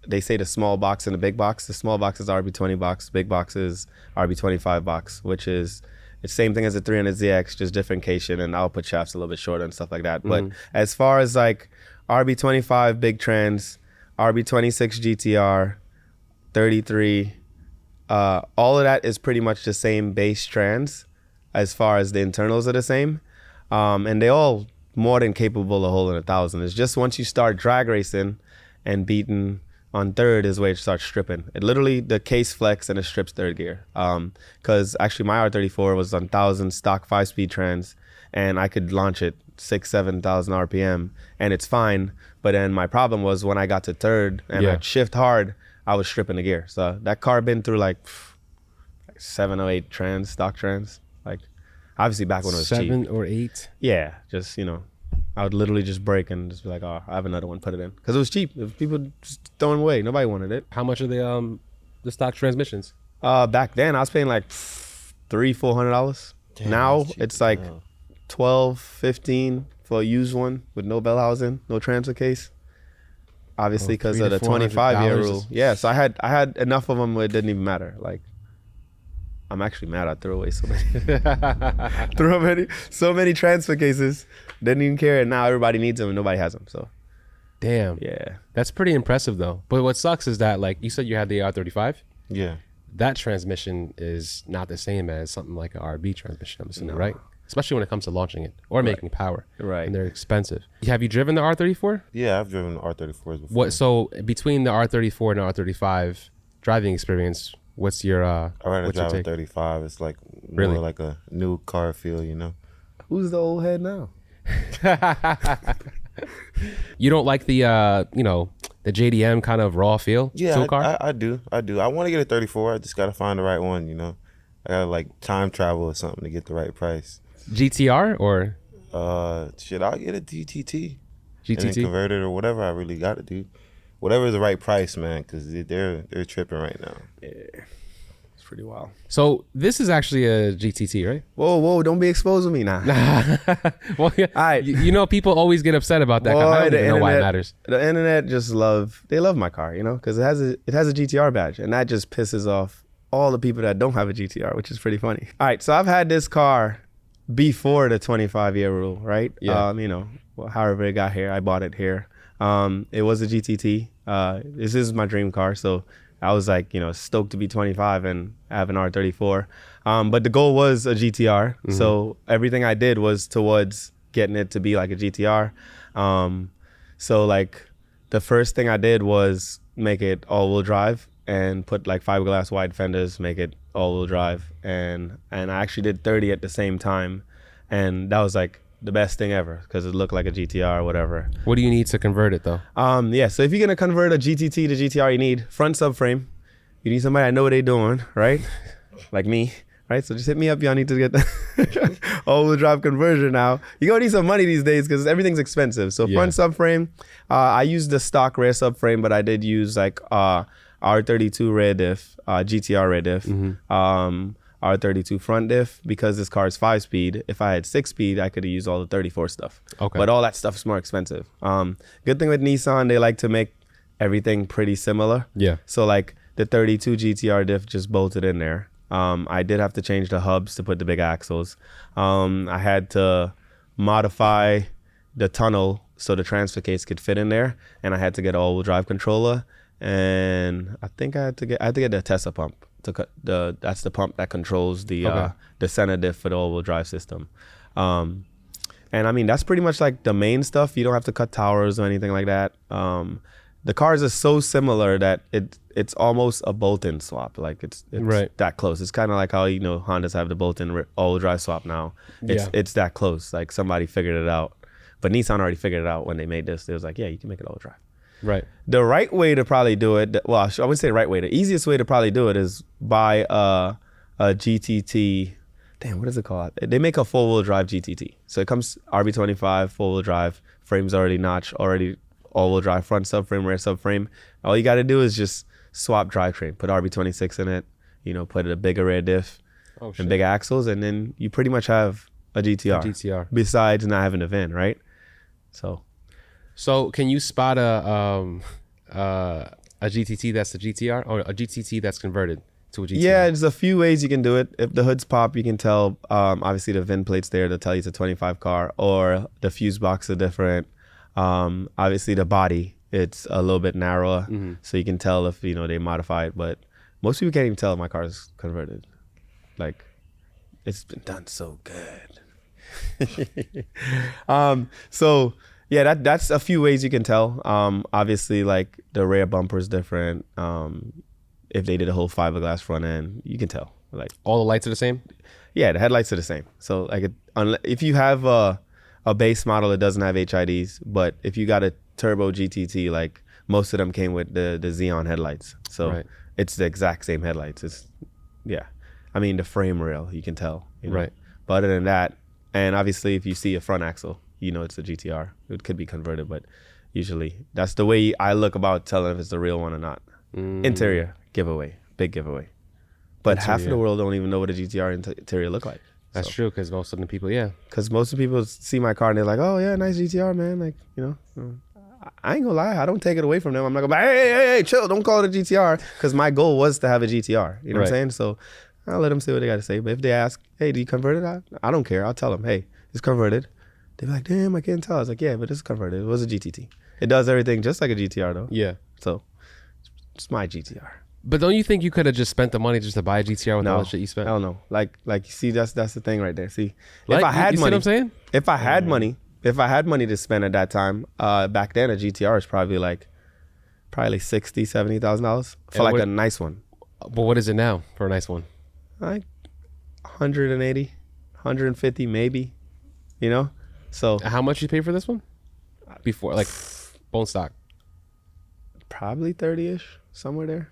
they say the small box and the big box. The small box is RB20 box, big box is RB25 box, which is the same thing as the 300ZX, just differentiation and output shafts a little bit shorter and stuff like that. But as far as like RB25 big Trans, RB26 GTR, 33, all of that is pretty much the same base Trans as far as the internals are the same. And they all more than capable of holding 1,000. It's just once you start drag racing and beating on third is where it starts stripping. It literally, the case flex and it strips third gear. Because actually my R34 was on 1,000 stock 5-speed trans, and I could launch it 6,000-7,000 RPM, and it's fine. But then my problem was when I got to third and I'd shift hard, I was stripping the gear. So that car been through like 7 or 8 trans, stock trans. Like obviously back when it was 7 cheap. or 8? Yeah, just, you know, I would literally just break and just be like, oh, I have another one, put it in. Because it was cheap. If people just throwing away. Nobody wanted it. How much are the stock transmissions? Back then, I was paying like $300-$400. Now it's like $12-$15 for a used one with no bell housing, no transfer case. Obviously, because of the 25-year rule. Yeah, so I had enough of them where it didn't even matter. Like, I'm actually mad I threw away so many. so many transfer cases. Didn't even care, and now everybody needs them and nobody has them. So, damn. Yeah, that's pretty impressive though. But what sucks is that, like you said, you had the R35. Yeah, that transmission is not the same as something like an RB transmission. I'm assuming, right? Especially when it comes to launching it or making power. Right. And they're expensive. Have you driven the R34? Yeah, I've driven R34s before. What? So between the R34 and the R35 driving experience, what's your I'd rather drive a 35. It's like more like a new car feel, you know. Who's the old head now? You don't like the you know, the JDM kind of raw feel to a car? I do. I want to get a 34. I just gotta find the right one, you know. I gotta like time travel or something to get the right price. GTR or shit, I'll get a GTT. GTT and then convert it or whatever I really got to do. Whatever is the right price, man, because they're tripping right now. Yeah, it's pretty wild. So this is actually a GTT, right? Whoa, don't be exposing me now. Well, yeah, all right. You know, people always get upset about that. I don't even know why it matters. The internet just love my car, you know, because it has a GTR badge, and that just pisses off all the people that don't have a GTR, which is pretty funny. All right, so I've had this car before the 25-year rule, right? Yeah. You know, however it got here, I bought it here. It was a GTT. This is my dream car, so I was like, you know, stoked to be 25 and have an R34. But the goal was a GTR, so everything I did was towards getting it to be like a GTR. So like the first thing I did was make it all-wheel drive and put like fiberglass wide fenders, make it all-wheel drive, and I actually did 30 at the same time, and that was like the best thing ever because it looked like a GTR or whatever. What do you need to convert it though? Yeah, so if you're gonna convert a GTT to GTR, you need front subframe. You need somebody that know what they're doing, right? Like me, right? So just hit me up. Y'all need to get the all-wheel drive conversion now. You're gonna need some money these days because everything's expensive. So front subframe, I used the stock rear subframe, but I did use like R32 rear diff, GTR rear diff, R32 front diff, because this car is 5-speed. If I had 6-speed, I could have used all the 34 stuff. Okay. But all that stuff is more expensive. Good thing with Nissan, they like to make everything pretty similar. Yeah. So like the 32 GTR diff just bolted in there. I did have to change the hubs to put the big axles. I had to modify the tunnel so the transfer case could fit in there, and I had to get an all-wheel drive controller. And I think I had to get the Tesla pump. That's the pump that controls the center diff for the all-wheel drive system. And I mean, that's pretty much like the main stuff. You don't have to cut towers or anything like that. The cars are so similar that it's almost a bolt-in swap. Like it's that close. It's kind of like how, you know, Hondas have the bolt-in all-wheel drive swap now. It's that close. Like somebody figured it out. But Nissan already figured it out when they made this. It was like, yeah, you can make it all-wheel drive. Right. The right way to probably do it, well, I wouldn't say right way. The easiest way to probably do it is buy a GTT. Damn, what is it called? They make a four-wheel drive GTT. So it comes RB25, four-wheel drive, frame's already notched, already all-wheel drive, front subframe, rear subframe. All you got to do is just swap drivetrain, put RB26 in it, you know, put a bigger rear diff and big axles, and then you pretty much have a GTR. Besides not having a VIN, right? So can you spot a GTT that's a GTR or a GTT that's converted to a GTR? Yeah, there's a few ways you can do it. If the hood's pop, you can tell. Obviously, the VIN plate's there to tell you it's a 25 car, or the fuse box are different. Obviously, the body, it's a little bit narrower, so you can tell if, you know, they modify it. But most people can't even tell if my car is converted. Like, it's been done so good. So Yeah, that's a few ways you can tell. Obviously, like the rear bumper is different. If they did a whole fiberglass front end, you can tell. Like all the lights are the same. Yeah, the headlights are the same. So like, if you have a base model, it doesn't have HIDs. But if you got a turbo GTT, like most of them came with the Xeon headlights. So it's the exact same headlights. It's I mean the frame rail, you can tell. You know? Right. But other than that, and obviously if you see a front axle, you know it's a GTR. It could be converted, but usually that's the way I look about telling if it's the real one or not. Interior giveaway, big giveaway. But half of the world don't even know what a GTR interior look like. That's true, because most of the people, because most of the people see my car and they're like, oh yeah, nice GTR, man. Like, you know, I ain't gonna lie, I don't take it away from them. I'm not gonna be, hey, chill, don't call it a GTR, because my goal was to have a GTR. You know what I'm saying? So I'll let them say what they got to say. But if they ask, hey, do you convert it? I don't care. I'll tell them, hey, it's converted. They're like, damn, I can't tell. I was like, yeah, but it's converted. It was a GTT. It does everything just like a GTR though. Yeah. So it's my GTR. But don't you think you could have just spent the money just to buy a GTR with all the shit you spent? Hell no. Like you see, that's the thing right there. See, like, if I had you money, see what I'm saying? If I had money to spend at that time, back then a GTR is probably $60,000-$70,000 for like a nice one. But what is it now for a nice one? Like 180, 150 maybe, you know? So how much you pay for this one? Before, like bone stock? Probably 30-ish, somewhere there.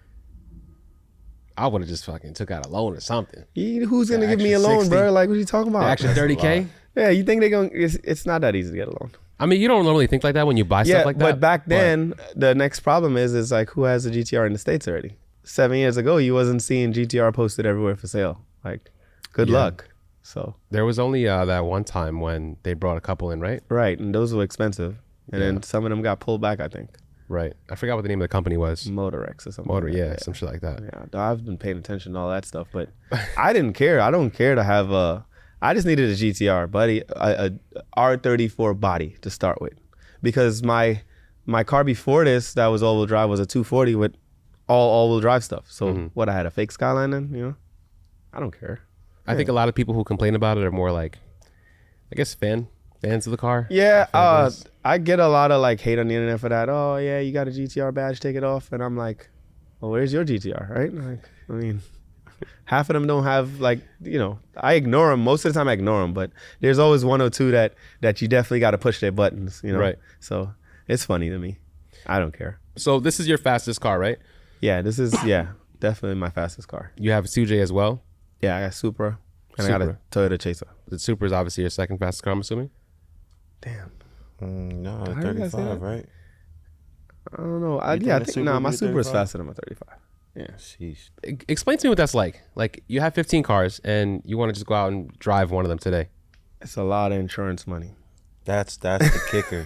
I would have just fucking took out a loan or something. Who's going to give me a loan, 60. Bro? Like, what are you talking about? The extra 30K? Yeah, you think they're going to... It's not that easy to get a loan. I mean, you don't normally think like that when you buy stuff like that. But back then, the next problem is like, who has a GTR in the States already? 7 years ago, you wasn't seeing GTR posted everywhere for sale. Like, good luck. So there was only that one time when they brought a couple in, right? Right, and those were expensive. And then some of them got pulled back, I think. Right. I forgot what the name of the company was. Motorex or something. Some shit like that. Yeah, I've been paying attention to all that stuff, but I didn't care. I don't care to have I just needed a GTR, buddy, a R34 body to start with, because my car before this that was all-wheel drive was a 240 with all-wheel drive stuff. So what, I had a fake Skyline then, you know? I don't care. I think a lot of people who complain about it are more like, I guess, fans of the car. Yeah, I get a lot of like hate on the internet for that. Oh yeah, you got a GTR badge, take it off. And I'm like, well, where's your GTR, right? Like, I mean, half of them don't have, like, you know, I ignore them. Most of the time I ignore them, but there's always one or two that you definitely got to push their buttons, you know? Right. So it's funny to me. I don't care. So this is your fastest car, right? Yeah, this is, definitely my fastest car. You have a 2J as well? Yeah, I got Supra. And I got a Toyota Chaser. The Supra is obviously your second fastest car, I'm assuming? Damn. No, 35, right? I don't know. I think my Supra is faster than my 35. Yeah. Sheesh. Explain to me what that's like. Like, you have 15 cars and you want to just go out and drive one of them today. It's a lot of insurance money. That's the kicker.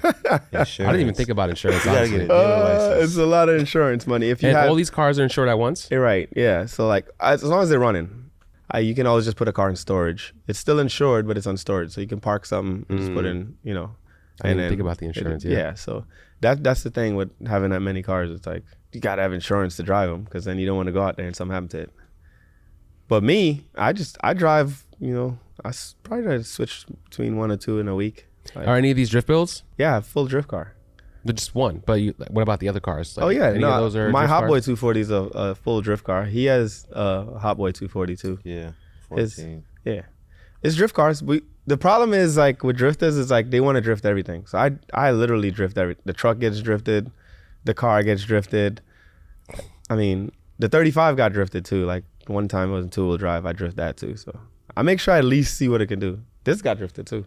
Insurance. I didn't even think about insurance. You gotta get a dealer license. It's a lot of insurance money. If you all these cars are insured at once? You're right. Yeah. So like, as long as they're running, you can always just put a car in storage. It's still insured, but it's on storage. So you can park something and just put in, you know. I didn't think about the insurance. Yeah. So that's the thing with having that many cars. It's like, you gotta have insurance to drive them, because then you don't want to go out there and something happen to it. But me, I drive, you know, I probably try to switch between one or two in a week. Like, are any of these drift builds? Yeah, I have full drift car. They're just one, but what about the other cars? Like, no, of those are my Hot Boy 240 is a full drift car. He has a Hot Boy 240 too. Yeah, 14. It's drift cars. The problem is, like, with drifters is like they want to drift everything. So I literally drift everything. The truck gets drifted, the car gets drifted. I mean, the 35 got drifted too. Like, one time it was a 2-wheel drive, I drift that too. So I make sure I at least see what it can do. This got drifted too.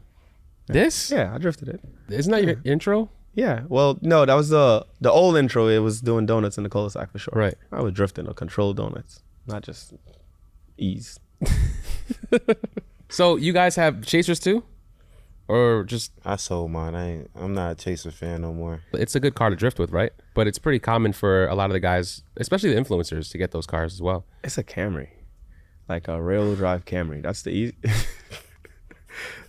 This? Yeah, I drifted it. Isn't that your intro? Yeah. Well, no, that was the old intro. It was doing donuts in the cul-de-sac for sure. Right. I was drifting or controlled donuts, not just ease. So you guys have Chasers too? Or just... I sold mine. I'm not a Chaser fan no more. It's a good car to drift with, right? But it's pretty common for a lot of the guys, especially the influencers, to get those cars as well. It's a Camry. Like a rail drive Camry. That's the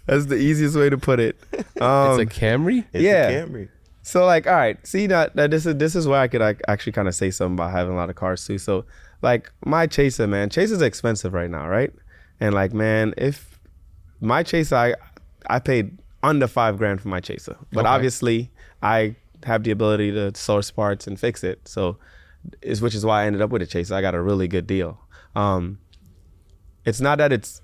That's the easiest way to put it. It's a Camry? It's a Camry. So like, all right, see that this is where I could actually kind of say something about having a lot of cars too. So like, my Chaser, man, Chaser's expensive right now, right? And like, man, if my Chaser, I paid under $5,000 for my Chaser. But obviously, I have the ability to source parts and fix it. So, which is why I ended up with a Chaser. I got a really good deal. It's not that it's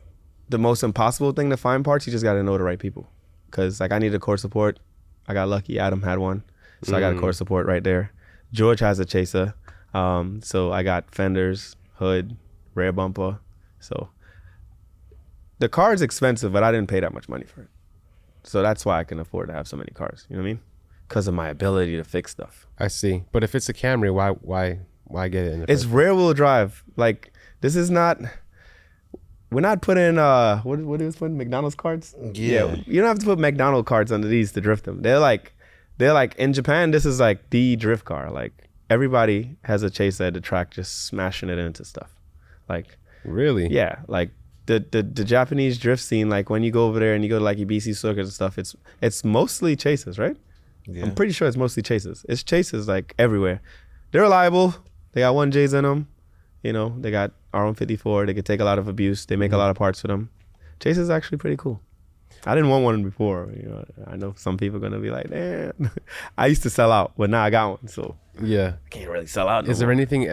the most impossible thing to find parts. You just got to know the right people. Because like I needed core support. I got lucky. Adam had one. So I got a core support right there. George has a Chaser. So I got fenders, hood, rear bumper. So the car is expensive, but I didn't pay that much money for it. So that's why I can afford to have so many cars. You know what I mean? Because of my ability to fix stuff. I see. But if it's a Camry, why get it in the It's rear wheel drive. Like this is not. We're not putting what is putting McDonald's cards? Yeah. You don't have to put McDonald's cards under these to drift them. They're like in Japan, this is like the drift car. Like everybody has a Chaser at the track just smashing it into stuff. Like really? Yeah. Like the Japanese drift scene, like when you go over there and you go to like EBC circuits and stuff, it's mostly Chasers, right? Yeah. I'm pretty sure it's mostly Chasers. It's Chasers like everywhere. They're reliable. They got 1Js in them. You know, they got R154. They could take a lot of abuse. They make a lot of parts for them. Chaser is actually pretty cool. I didn't want one before. You know, I know some people are gonna be like, "Man, I used to sell out, but now I got one." So yeah, I can't really sell out. Is there anything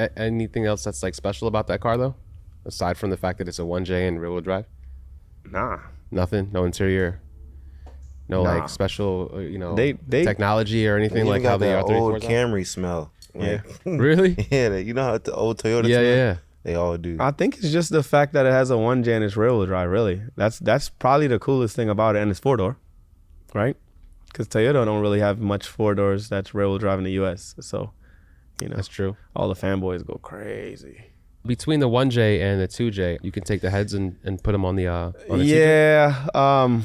else that's like special about that car though, aside from the fact that it's a 1J and rear wheel drive? Nah, nothing. No interior. No like special, they technology or anything like how they are. Old Camry smell. Yeah. Really? Yeah, you know how the old Toyota smell? Yeah. They all do. I think it's just the fact that it has a 1J and it's rear wheel drive, really. That's probably the coolest thing about it, and it's 4-door, right? Because Toyota don't really have much 4-doors that's rear wheel drive in the US. So, that's true. All the fanboys go crazy. Between the 1J and the 2J, you can take the heads and put them on the yeah. 2J?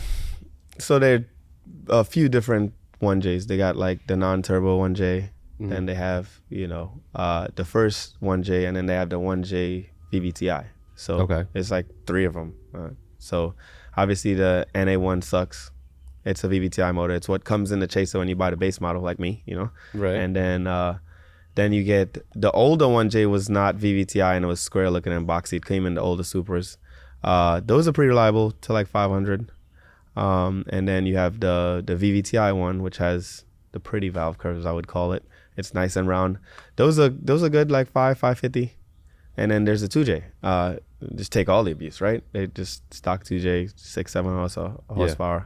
So there are a few different 1Js. They got like the non-turbo 1J. Then they have, the first 1J, and then they have the 1J VVTi. So it's like 3 of them. So obviously the NA1 sucks. It's a VVTi motor. It's what comes in the Chaser when you buy the base model, like me, Right. And then you get the older 1J was not VVTi, and it was square looking and boxy. It came in the older Supras. Those are pretty reliable to like 500. And then you have the VVTi one, which has the pretty valve curves, I would call it. It's nice and round. Those are good, like 550. And then there's the 2J. Just take all the abuse, right? They just stock 2J, 6-7 horsepower. Yeah.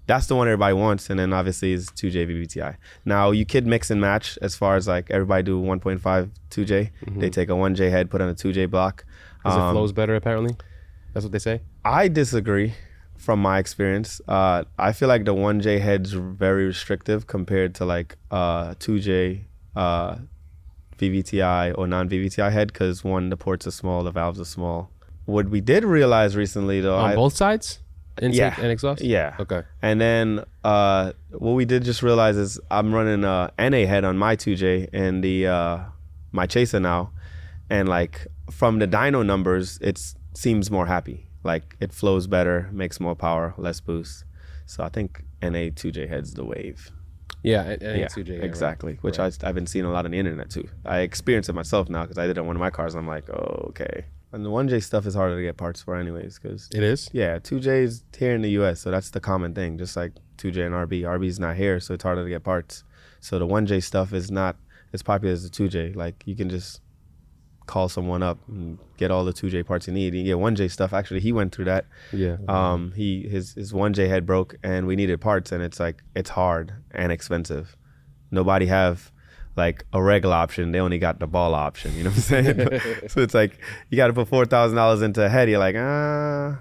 That's the one everybody wants. And then obviously is 2J VVTi. Now you could mix and match as far as like everybody do 1.5 2J. They take a 1J head, put on a 2J block. Because it flows better apparently. That's what they say. I disagree. From my experience, I feel like the 1J head's very restrictive compared to like 2J VVTi or non-VVTi head, because one, the ports are small, the valves are small. What we did realize recently though, on both sides, intake and exhaust. Yeah. Okay. And then what we did just realize is I'm running a NA head on my 2J and the my Chaser now, and like from the dyno numbers, it seems more happy. Like it flows better, makes more power, less boost. So I think NA 2J head's the wave. Yeah, NA 2J. Exactly. Right. Which I've been seeing a lot on the internet too. I experienced it myself now because I did it on one of my cars. And I'm like, oh, okay. And the 1J stuff is harder to get parts for anyways. Cause it is? Yeah, 2J is here in the US. So that's the common thing. Just like 2J and RB. RB's not here, so it's harder to get parts. So the 1J stuff is not as popular as the 2J. Like you can just call someone up and get all the 2J parts you need. You get 1J stuff. Actually, he went through that. Yeah. His 1J head broke and we needed parts, and it's like it's hard and expensive. Nobody have like a regular option. They only got the ball option. You know what I'm saying? So it's like you got to put $4,000 into a head. You're like, no,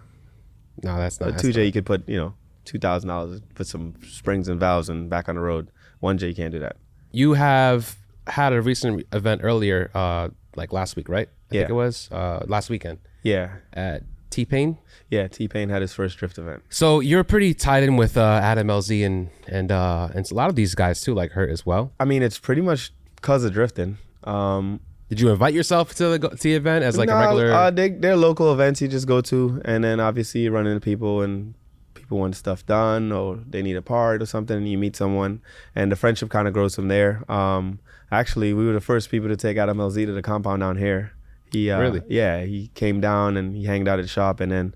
that's not. 2J you could put $2,000, put some springs and valves and back on the road. 1J you can't do that. You have had a recent event earlier. Like last week, right? I think it was last weekend. Yeah. At T-Pain. Yeah, T-Pain had his first drift event. So you're pretty tied in with Adam LZ and a lot of these guys too, like Hurt as well. I mean, it's pretty much because of drifting. Did you invite yourself to the event as like a regular? They're local events you just go to, and then obviously you run into people and people want stuff done or they need a part or something, and you meet someone, and the friendship kind of grows from there. Actually, we were the first people to take Adam LZ to the compound down here. Really? Yeah, he came down and he hanged out at the shop, and then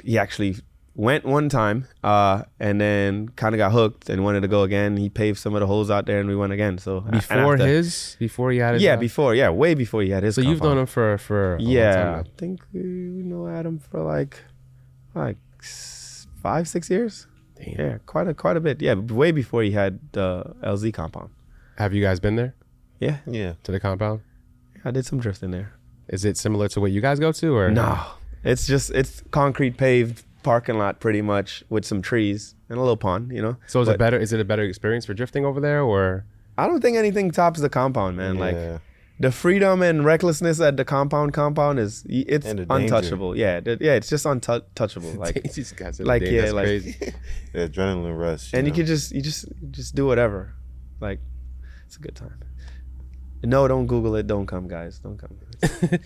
he actually went one time, and then kind of got hooked and wanted to go again. He paved some of the holes out there, and we went again. So before he had his way before he had his. So compound. You've known him for a long time. I think we know Adam for like 5-6 years. Damn. Yeah, quite a bit. Yeah, way before he had the LZ compound. Have you guys been there? Yeah. To the compound? I did some drifting there. Is it similar to what you guys go to, or no? It's concrete paved parking lot pretty much with some trees and a little pond, you know. So is it a better experience for drifting over there, or? I don't think anything tops the compound, man. Yeah. Like the freedom and recklessness at the compound it's untouchable. Yeah, it's just untouchable. Like these guys are like that's like crazy. The adrenaline rush. And you can just do whatever. Like it's a good time. No, don't Google it. Don't come, guys. Don't come.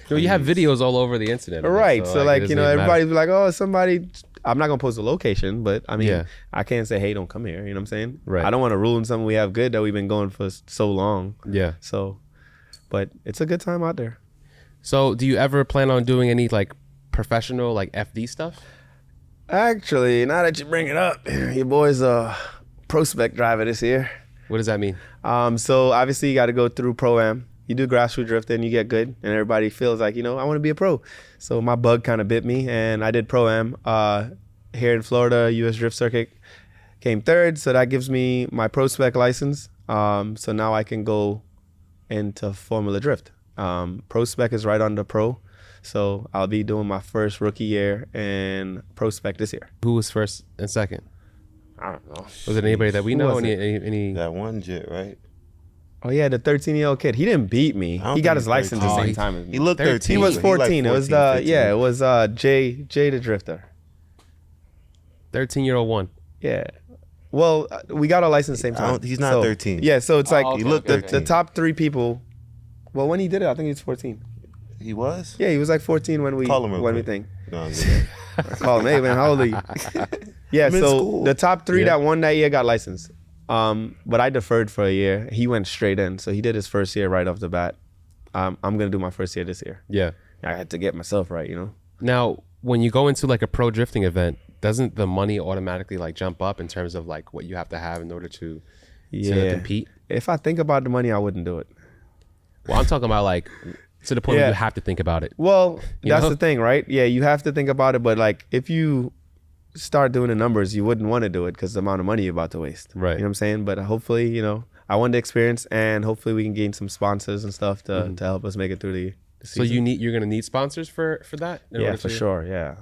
No, you have videos all over the internet. Right. So like you know, everybody's like, oh, somebody. I'm not gonna post the location, but I mean, I can't say, hey, don't come here. You know what I'm saying? Right. I don't want to ruin something we have good that we've been going for so long. Yeah. So, but it's a good time out there. So, do you ever plan on doing any like professional like FD stuff? Actually, now that you bring it up, your boy's a pro spec driver this year. What does that mean? So obviously you got to go through Pro-Am. You do grassroots drifting, you get good, and everybody feels like, you know, I want to be a pro. So my bug kind of bit me, and I did Pro-Am here in Florida. U.S. Drift Circuit came third, so that gives me my pro spec license. So now I can go into Formula Drift. Pro spec is right under pro, so I'll be doing my first rookie year in pro spec this year. Who was first and second? I don't know. Was it anybody that we know? Any? That one jet, right? Oh yeah, the 13-year-old kid. He didn't beat me. He got his license the same time as me. He looked 13. He was 14. It was 15. Jay the Drifter. 13-year-old one. Yeah. Well, we got our license the same time. He's not 13. Yeah, so it's like he looked 13. The top 3 people. Well, when he did it, I think he was 14. He was? Yeah, he was like 14 when we think. No, Call him, hey man, how old are you? Yeah, so school. the top 3 that won that year got licensed. But I deferred for a year. He went straight in, so he did his first year right off the bat. I'm gonna do my first year this year. Yeah, I had to get myself right, you know. Now, when you go into like a pro drifting event, doesn't the money automatically like jump up in terms of like what you have to have in order to compete? If I think about the money, I wouldn't do it. Well, I'm talking about like to the point where you have to think about it. Well, that's the thing, right? Yeah, you have to think about it, but like if you start doing the numbers, you wouldn't want to do it because the amount of money you're about to waste. Right. You know what I'm saying? But hopefully, you know, I want the experience, and hopefully we can gain some sponsors and stuff to help us make it through the season. So you're gonna need sponsors for that? Yeah, for sure. Yeah.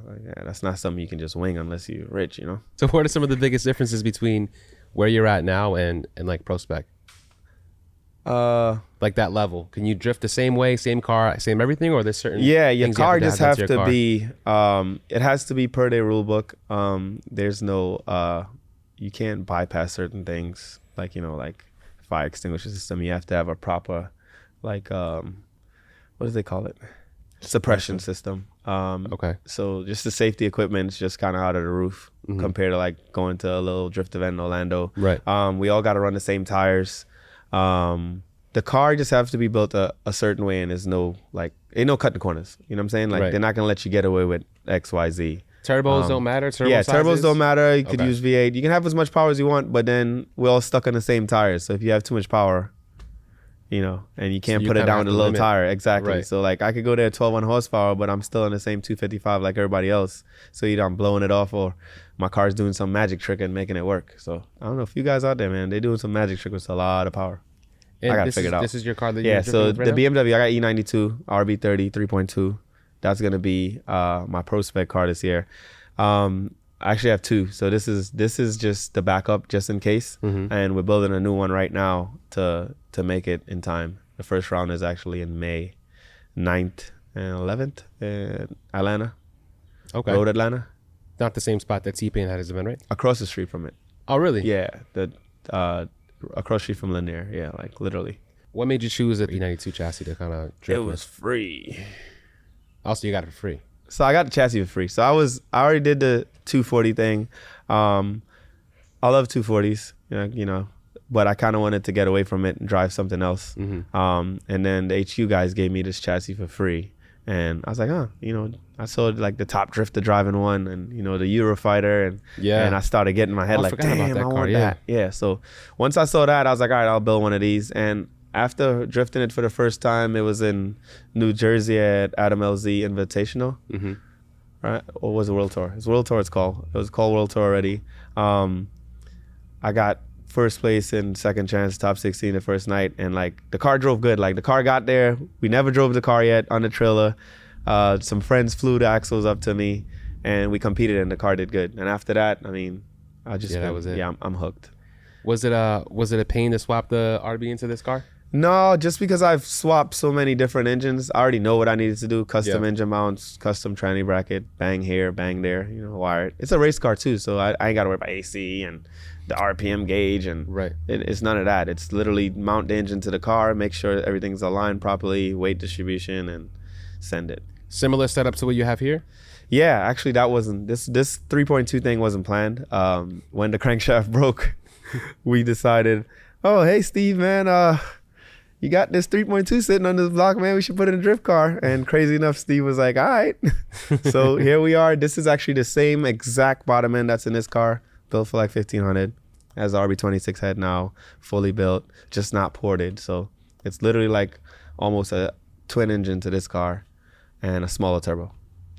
That's not something you can just wing unless you're rich, you know? So what are some of the biggest differences between where you're at now and like pro spec? Like that level, can you drift the same way, same car, same everything, or there's certain your car just have to be it has to be per their rule book. There's no you can't bypass certain things, like, you know, like fire extinguisher system. You have to have a proper like what do they call it, suppression system. Okay, so just the safety equipment is just kind of out of the roof compared to like going to a little drift event in Orlando. Right. We all got to run the same tires. The car just has to be built a certain way, and there's no like ain't no cutting corners. You know what I'm saying? Like they're not gonna let you get away with XYZ. Turbos don't matter. Turbos don't matter. You could use V8. You can have as much power as you want, but then we're all stuck on the same tires. So if you have too much power, you know, and you can't put it down to a little tire. Exactly. Right. So like I could go there at 1200 horsepower, but I'm still in the same 255 like everybody else. So either I'm blowing it off or my car's doing some magic trick and making it work. So I don't know if you guys out there, man, they're doing some magic trick with a lot of power. And I gotta figure it out. This is your car that you're so with right the now? BMW, I got E92 RB30 3.2. That's gonna be my pro spec car this year. I actually have 2. So this is just the backup just in case. And we're building a new one right now to make it in time. The first round is actually in May 9th and 11th in Atlanta. Okay. Road Atlanta. Not the same spot that T-Pain had his event, right? Across the street from it. Oh, really? Yeah. Across the street from Lanier. Yeah, like literally. What made you choose an E92 chassis to kind of drift It was free. Also, you got it for free. So I got the chassis for free. So I already did the 240 thing. I love 240s, you know, but I kind of wanted to get away from it and drive something else. And then the HQ guys gave me this chassis for free. And I was like, I saw like the Top Drifter driving one, and the Eurofighter, and I started getting in my head like, damn, I want that. Yeah. So once I saw that, I was like, all right, I'll build one of these. And after drifting it for the first time, it was in New Jersey at Adam LZ Invitational, right? Or was it World Tour? It's World Tour. It was called World Tour already. I got first place in second chance, top 16 the first night, and like the car drove good. Like the car got there. We never drove the car yet on the trailer. Some friends flew the axles up to me, and we competed, and the car did good. And after that, I mean, that was it. Yeah, I'm hooked. Was it a pain to swap the RB into this car? No, just because I've swapped so many different engines, I already know what I needed to do. Custom engine mounts, custom tranny bracket, bang here, bang there, wire it. It's a race car too, so I ain't got to worry about AC and the RPM gauge, and it's none of that. It's literally mount the engine to the car, make sure everything's aligned properly, weight distribution, and send it. Similar setup to what you have here? Yeah, actually that wasn't, this 3.2 thing wasn't planned. When the crankshaft broke, we decided, oh, hey Steve, man, you got this 3.2 sitting on this block, man. We should put it in a drift car. And crazy enough, Steve was like, all right. So here we are. This is actually the same exact bottom end that's in this car, built for like $1,500, as the RB26 had now, fully built, just not ported. So it's literally like almost a twin engine to this car and a smaller turbo.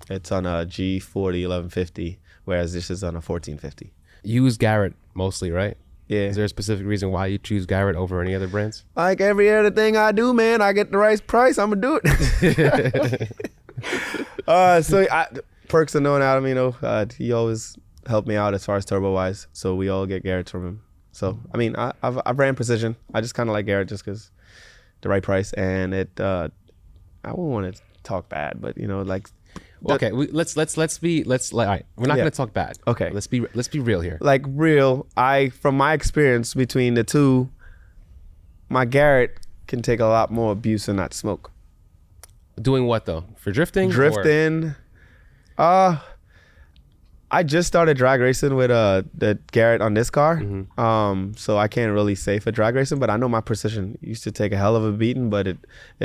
It's on a G40 1150, whereas this is on a 1450. You use Garrett mostly, right? Yeah. Is there a specific reason why you choose Garrett over any other brands? Like every other thing I do, man, I get the right price, I'm gonna do it. Perks of knowing Adam, he always helped me out as far as turbo wise. So we all get Garrett from him. So I mean, I've ran Precision. I just kind of like Garrett just because the right price, and it. I won't want to talk bad, but like. Okay, let's all right. We're not gonna talk bad. Okay, let's be real here. Like real, from my experience between the two, my Garrett can take a lot more abuse and not smoke. Doing what though? For drifting? Drifting. I just started drag racing with the Garrett on this car. So I can't really say for drag racing, but I know my Precision used to take a hell of a beating, but it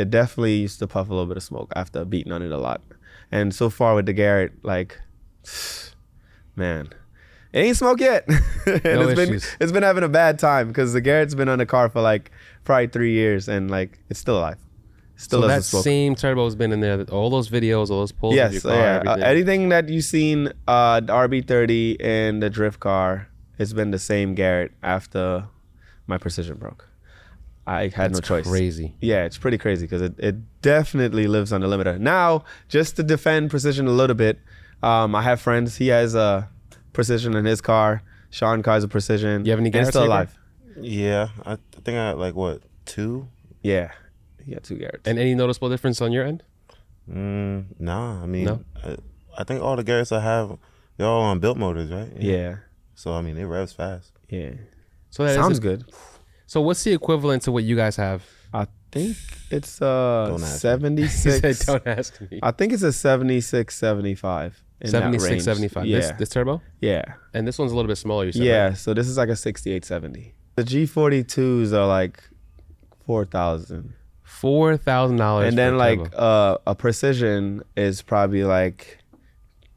definitely used to puff a little bit of smoke after beating on it a lot. And so far with the Garrett, like, man, it ain't smoke yet. And it's been having a bad time because the Garrett's been on the car for like probably 3 years, and like it's still alive. Still doesn't smoke. So that same turbo's been in there. All those videos, all those pulls. Yes, of your car, everything. Anything that you've seen, the RB30 and the drift car, it's been the same Garrett after my Precision broke. I had no choice. Crazy. Yeah, it's pretty crazy because it definitely lives on the limiter. Now, just to defend Precision a little bit, I have friends. He has a Precision in his car. Sean Car's a Precision. You have any Garrett's still alive? Yeah, I think I had like what, 2? Yeah, he got 2 Garretts. And any noticeable difference on your end? Nah, I mean, no? I think all the Garretts I have, they're all on built motors, right? Yeah. So I mean, it revs fast. Yeah. So that sounds good. So what's the equivalent to what you guys have? I think it's 76. Don't ask me. I think it's a 76, 75. 76, 75. Yeah. This turbo? Yeah. And this one's a little bit smaller, you said, yeah, right? So this is like a 68, 70. The G42s are like $4,000. $4,000. And then like a Precision is probably like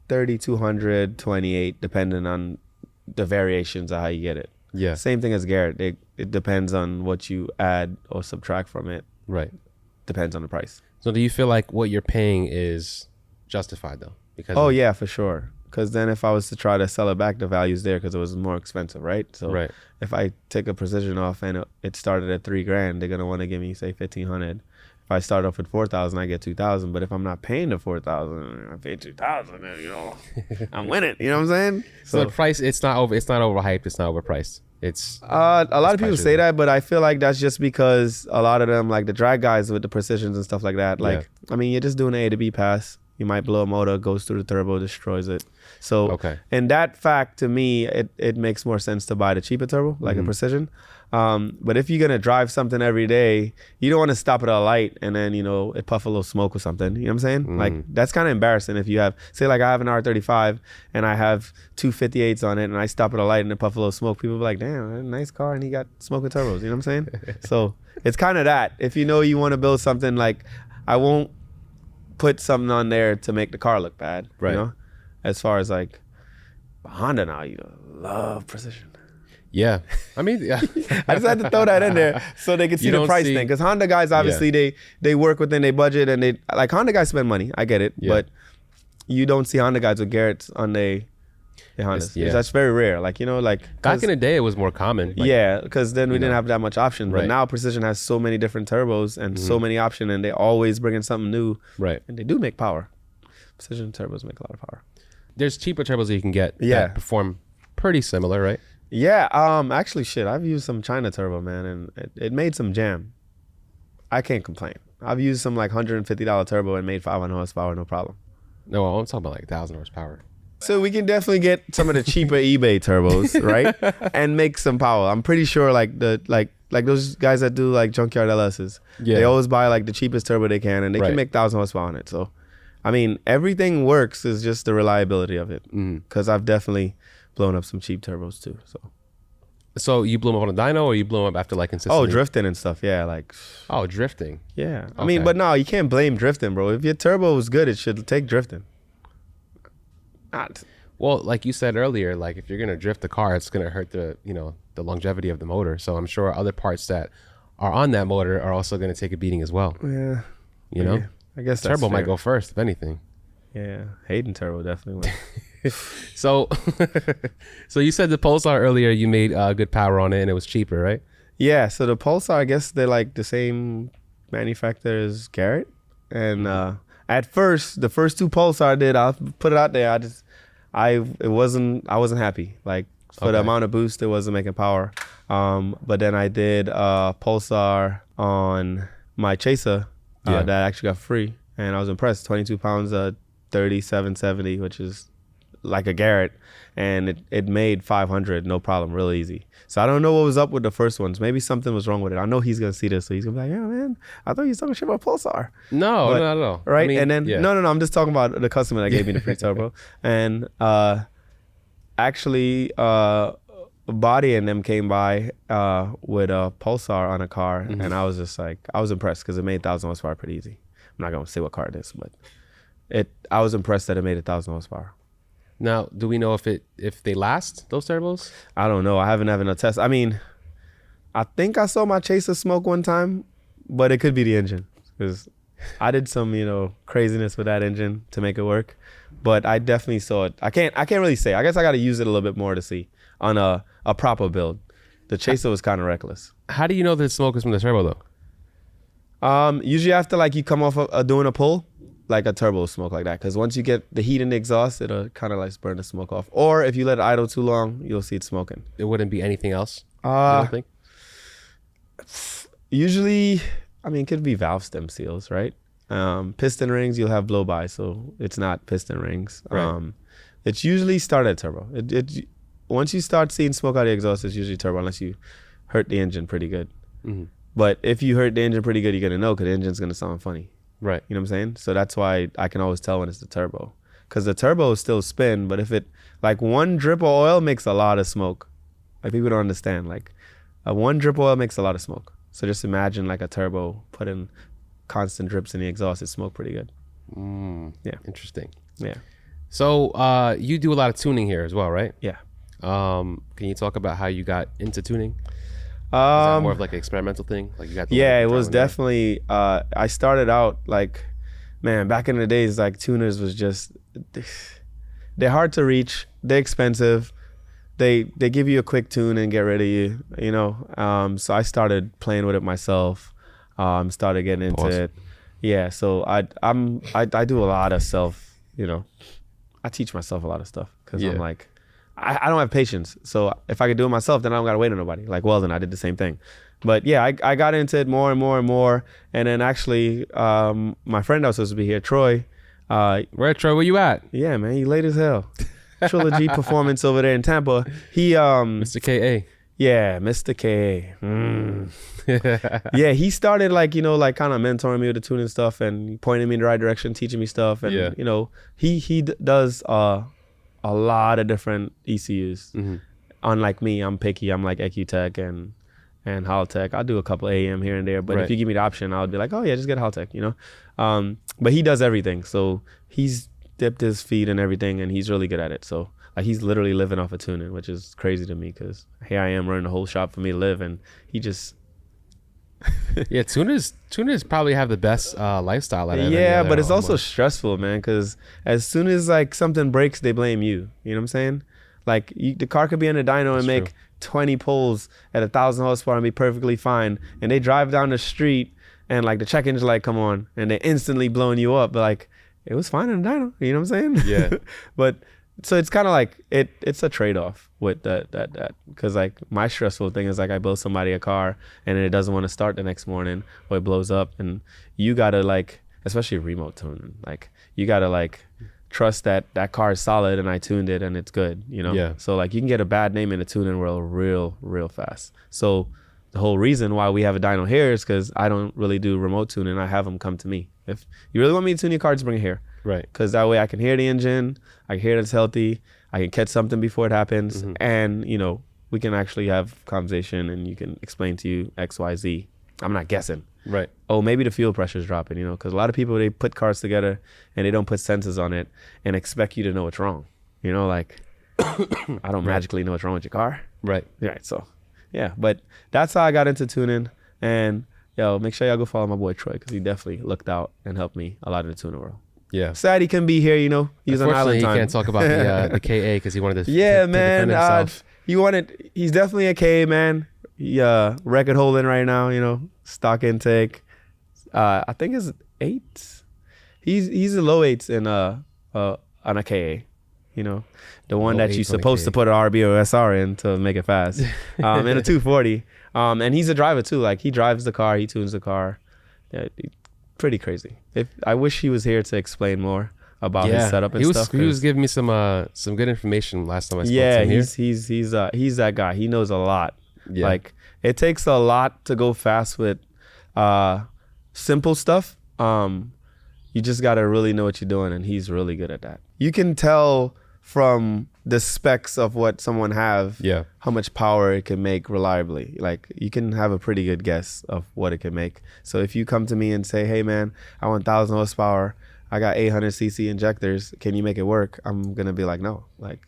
3,200, 28, depending on the variations of how you get it. Yeah. Same thing as Garrett. It depends on what you add or subtract from it. Right. Depends on the price. So do you feel like what you're paying is justified though? Because yeah, for sure. Because then if I was to try to sell it back, the value's there because it was more expensive, right? So if I take a Precision off and it started at $3,000, they're gonna want to give me say $1,500. If I start off with $4,000, I get $2,000. But if I'm not paying the $4,000, I pay $2,000. I'm winning. You know what I'm saying? So the price, it's not overhyped. It's not overpriced. It's a lot of people say that, but I feel like that's just because a lot of them, like the drag guys with the Precisions and stuff like that. Like, I mean, you're just doing an A to B pass. You might blow a motor, goes through the turbo, destroys it. So, and that fact to me, it makes more sense to buy the cheaper turbo, like a Precision. But if you're gonna drive something every day, you don't want to stop at a light and then it puff a little smoke or something. You know what I'm saying? Like that's kind of embarrassing if you have, say, like I have an R35 and I have 258s on it and I stop at a light and it puff a little smoke. People be like, damn, nice car, and he got smoking turbos. You know what I'm saying? So it's kind of that. If you want to build something, like I won't put something on there to make the car look bad. Right. You know, as far as like Honda now, you love precision. Yeah, I mean, yeah. I just had to throw that in there so they could see the price thing. Because Honda guys, obviously, they work within their budget, and they like Honda guys spend money. I get it, but you don't see Honda guys with Garrett's on the Hondas. That's very rare. Like, you know, like back in the day, it was more common. Like, because then we didn't have that much options. But now Precision has so many different turbos and so many options, and they always bring in something new. Right, and they do make power. Precision turbos make a lot of power. There's cheaper turbos that you can get that perform pretty similar, right? Yeah, actually, shit, I've used some China turbo, man, and it made some jam. I can't complain. I've used some like $150 turbo and made 500 horsepower, no problem. No, I'm talking about like 1,000 horsepower. So we can definitely get some of the cheaper eBay turbos, right, and make some power. I'm pretty sure like those guys that do like junkyard LSs, they always buy like the cheapest turbo they can, and they can make 1,000 horsepower on it. So, I mean, everything works. Is just the reliability of it. Because I've definitely blown up some cheap turbos too. So you blew them up on a dyno, or you blew them up after like consistently? Oh, drifting and stuff. Yeah, like. Oh, drifting. Yeah, I mean, but no, you can't blame drifting, bro. If your turbo is good, it should take drifting. Well, like you said earlier, like if you're gonna drift the car, it's gonna hurt the the longevity of the motor. So I'm sure other parts that are on that motor are also gonna take a beating as well. Yeah, you know. I guess the turbo might go first, if anything. Yeah, Hayden turbo definitely went. So you said the Pulsar earlier, you made good power on it and it was cheaper, right? Yeah, so the Pulsar, I guess they're like the same manufacturer as Garrett. And at first, the first two Pulsar I did, I'll put it out there, I wasn't happy. Like for the amount of boost, it wasn't making power. But then I did Pulsar on my Chaser that I actually got free. And I was impressed, 22 pounds, 3770, which is like a Garrett, and it made 500 no problem, real easy. So I don't know what was up with the first ones. Maybe something was wrong with it. I know he's gonna see this, so he's gonna be like, yeah, man, I thought you was talking shit about Pulsar. No, but, not at all. Right? I mean, and then no, I'm just talking about the customer that gave me the free turbo. And actually Body and them came by with a Pulsar on a car, and I was just like, I was impressed because it made 1,000 horsepower pretty easy. I'm not gonna say what car it is, but I was impressed that it made 1,000 horsepower. Now, do we know if they last, those turbos? I don't know. I haven't had no test. I mean, I think I saw my Chaser smoke one time, but it could be the engine because I did some, craziness with that engine to make it work. But I definitely saw it. I can't really say. I guess I got to use it a little bit more to see on a proper build. The Chaser was kind of reckless. How do you know that smoke is from the turbo though? Usually after like you come off of doing a pull, like a turbo smoke like that, because once you get the heat in the exhaust, it'll kind of like burn the smoke off. Or if you let it idle too long, you'll see it smoking. It wouldn't be anything else, you don't think? Usually, I mean, it could be valve stem seals, right? Piston rings, you'll have blow by, so it's not piston rings. Right. It's usually started turbo. Once you start seeing smoke out of the exhaust, it's usually turbo, unless you hurt the engine pretty good. But if you hurt the engine pretty good, you're gonna know because the engine's gonna sound funny. Right. You know what I'm saying? So that's why I can always tell when it's the turbo. Because the turbo still spin, but if it, like one drip of oil makes a lot of smoke. Like people don't understand. Like one drip of oil makes a lot of smoke. So just imagine like a turbo putting constant drips in the exhaust, it smoke pretty good. Yeah. Interesting. Yeah. So you do a lot of tuning here as well, right? Yeah. Can you talk about how you got into tuning? Is that more of like an experimental thing? Like you got it was definitely I started out like, man, back in the days, like tuners was just, they're hard to reach, they're expensive, they give you a quick tune and get rid of you, so I started playing with it myself, started getting into it. Yeah, so I do a lot of self, I teach myself a lot of stuff because I'm like, I don't have patience. So if I could do it myself, then I don't got to wait on nobody. Like Weldon, I did the same thing. But yeah, I got into it more and more and more. And then actually, my friend that was supposed to be here, Troy. Where, Troy? Where you at? Yeah, man, he late as hell. Trilogy Performance over there in Tampa. He Mr. K.A. Yeah, Mr. K.A. Yeah, he started like, kind of mentoring me with the tuning stuff and pointing me in the right direction, teaching me stuff. And, he does a lot of different ECUs. Unlike me, I'm picky. I'm like EcuTech and Haltech. I'll do a couple AM here and there, but if you give me the option, I would be like, oh yeah, just get Haltech, you know. But he does everything, so he's dipped his feet in everything, and he's really good at it. So like he's literally living off of tuning, which is crazy to me because here I am running the whole shop for me to live, and he just. Yeah, tuners probably have the best lifestyle out of it. Yeah, but it's also stressful, man, because as soon as like something breaks, they blame you. You know what I'm saying? Like the car could be in a dyno and make 20 pulls at 1,000 horsepower and be perfectly fine, and they drive down the street and like the check engine light come on and they're instantly blowing you up. But like it was fine in a dyno. You know what I'm saying? Yeah. But so it's kind of like it's a trade-off with that because like my stressful thing is like I build somebody a car and then it doesn't want to start the next morning or it blows up, and you gotta like, especially remote tuning, like you gotta like trust that car is solid and I tuned it and it's good, you know. Yeah. So like you can get a bad name in the tuning world real fast. So the whole reason why we have a dyno here is because I don't really do remote tuning. I have them come to me. If you really want me to tune your car, just bring it here. Right. Because that way I can hear the engine, I can hear that it's healthy, I can catch something before it happens, and you know we can actually have conversation and you can explain to you X, Y, Z. I'm not guessing. Right. Oh, maybe the fuel pressure is dropping, you know, because a lot of people, they put cars together and they don't put sensors on it and expect you to know what's wrong. You know, like I don't magically know what's wrong with your car. Right. Right. So yeah, but that's how I got into tuning. And yo, make sure y'all go follow my boy Troy because he definitely looked out and helped me a lot in the tuning world. Yeah. Sad he couldn't be here, you know. He was on island time. He can't talk about the KA because he wanted to. Yeah, to man. defend himself. He's definitely a KA man. He record holding right now, you know, stock intake. I think it's 8. He's a low 8s in on a KA, you know, the one that you're supposed to put an RB or SR in to make it fast. In a 240. And he's a driver too. Like he drives the car, he tunes the car. Yeah, pretty crazy. I wish he was here to explain more about his setup and stuff. He was giving me some good information last time I spoke to him. Yeah, he's that guy. He knows a lot. Yeah. Like it takes a lot to go fast with simple stuff. You just gotta really know what you're doing, and he's really good at that. You can tell from the specs of what someone have, how much power it can make reliably. Like you can have a pretty good guess of what it can make. So if you come to me and say, hey man, I want 1,000 horsepower, I got 800cc injectors, can you make it work? I'm gonna be like, no, like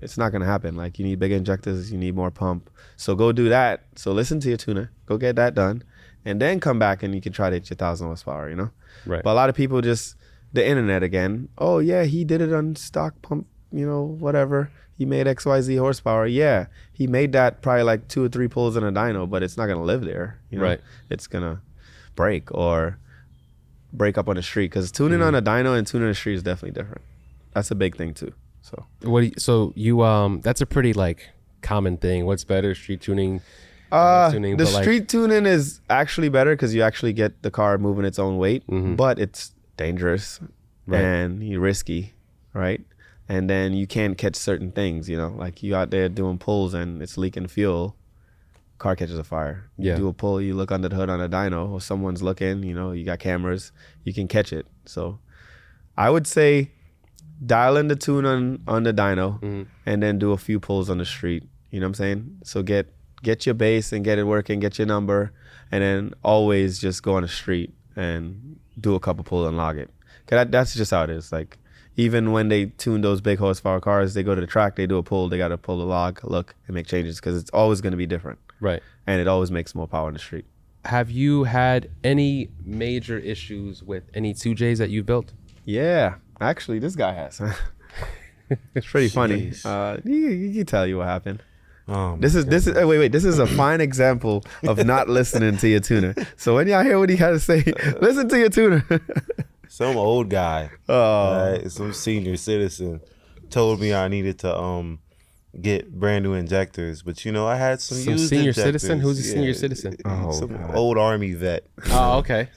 it's not gonna happen. Like you need bigger injectors, you need more pump. So go do that. So listen to your tuner, go get that done, and then come back and you can try to hit your 1,000 horsepower, you know? Right. But a lot of people just, the internet again, oh yeah, he did it on stock pump, you know, whatever. He made XYZ horsepower. Yeah, he made that probably like 2 or 3 pulls in a dyno, but it's not gonna live there. You know? Right. It's gonna break or break up on the street. Because tuning on a dyno and tuning on the street is definitely different. That's a big thing too. So that's a pretty like common thing. What's better, street tuning? The street tuning is actually better because you actually get the car moving its own weight, but it's dangerous and you're risky, right? And then you can't catch certain things, you know, like you out there doing pulls and it's leaking fuel, car catches a fire. You do a pull, you look under the hood on a dyno or someone's looking, you know, you got cameras, you can catch it. So I would say dial in the tune on the dyno and then do a few pulls on the street. You know what I'm saying? So get your base and get it working, get your number, and then always just go on the street and do a couple pulls and log it. Cause that's just how it is. Like even when they tune those big horsepower cars, they go to the track, they do a pull, they got to pull the log, look, and make changes because it's always going to be different. Right. And it always makes more power in the street. Have you had any major issues with any 2Js that you've built? Yeah, actually, this guy has. It's pretty funny. He can tell you what happened. This is This is a fine example of not listening to your tuner. So when y'all hear what he had to say, listen to your tuner. Some old guy, some senior citizen, told me I needed to get brand new injectors, but you know I had some used senior injectors. Citizen. Who's a senior citizen? Old Army vet. Oh, okay.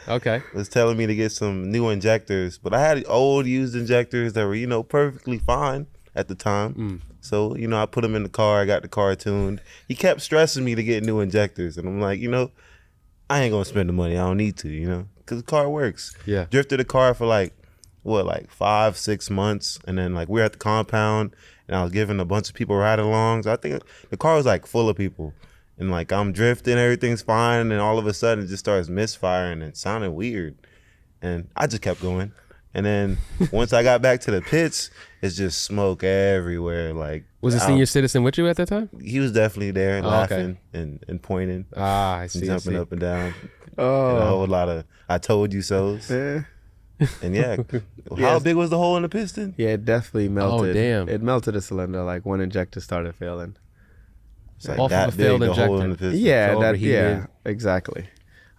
Okay. Was telling me to get some new injectors, but I had old used injectors that were perfectly fine at the time. So I put them in the car. I got the car tuned. He kept stressing me to get new injectors, and I'm like, I ain't gonna spend the money. I don't need to, because the car works. Yeah. Drifted the car for like 5-6 months, and then we're at the compound, and I was giving a bunch of people ride-alongs. I think the car was full of people, and like I'm drifting, everything's fine, and then all of a sudden it just starts misfiring and sounding weird, and I just kept going. And then once I got back to the pits, it's just smoke everywhere. Like, was a senior citizen with you at that time? He was definitely there, laughing and pointing. I see. Jumping up and down. Oh, and a whole lot of "I told you so's." Yeah. And how big was the hole in the piston? Yeah, it definitely melted. Oh, damn! It melted a cylinder. Like one injector started failing. It's like that big, the hole in the piston. Yeah, exactly.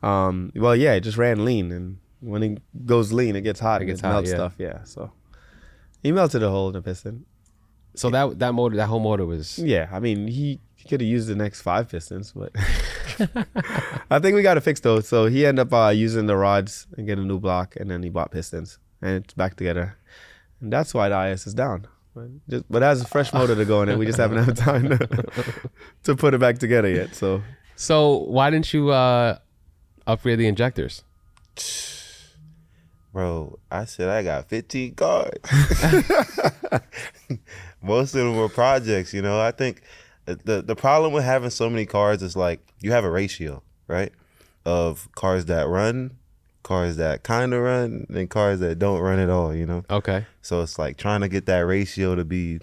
Well, yeah, it just ran lean, and when it goes lean, it gets hot. It melts stuff. Yeah, so he melted a hole in the piston. So that whole motor was. Yeah, I mean he could have used the next 5 pistons, but I think we got it fixed though. So he ended up using the rods and getting a new block, and then he bought pistons, and it's back together. And that's why the IS is down. But it has a fresh motor to go in it. We just haven't had time to put it back together yet. So why didn't you upgrade the injectors? Bro, I said I got 15 cars. Most of them were projects, you know. I think the problem with having so many cars is like you have a ratio, right? Of cars that run, cars that kind of run, and cars that don't run at all, you know? Okay. So it's like trying to get that ratio to be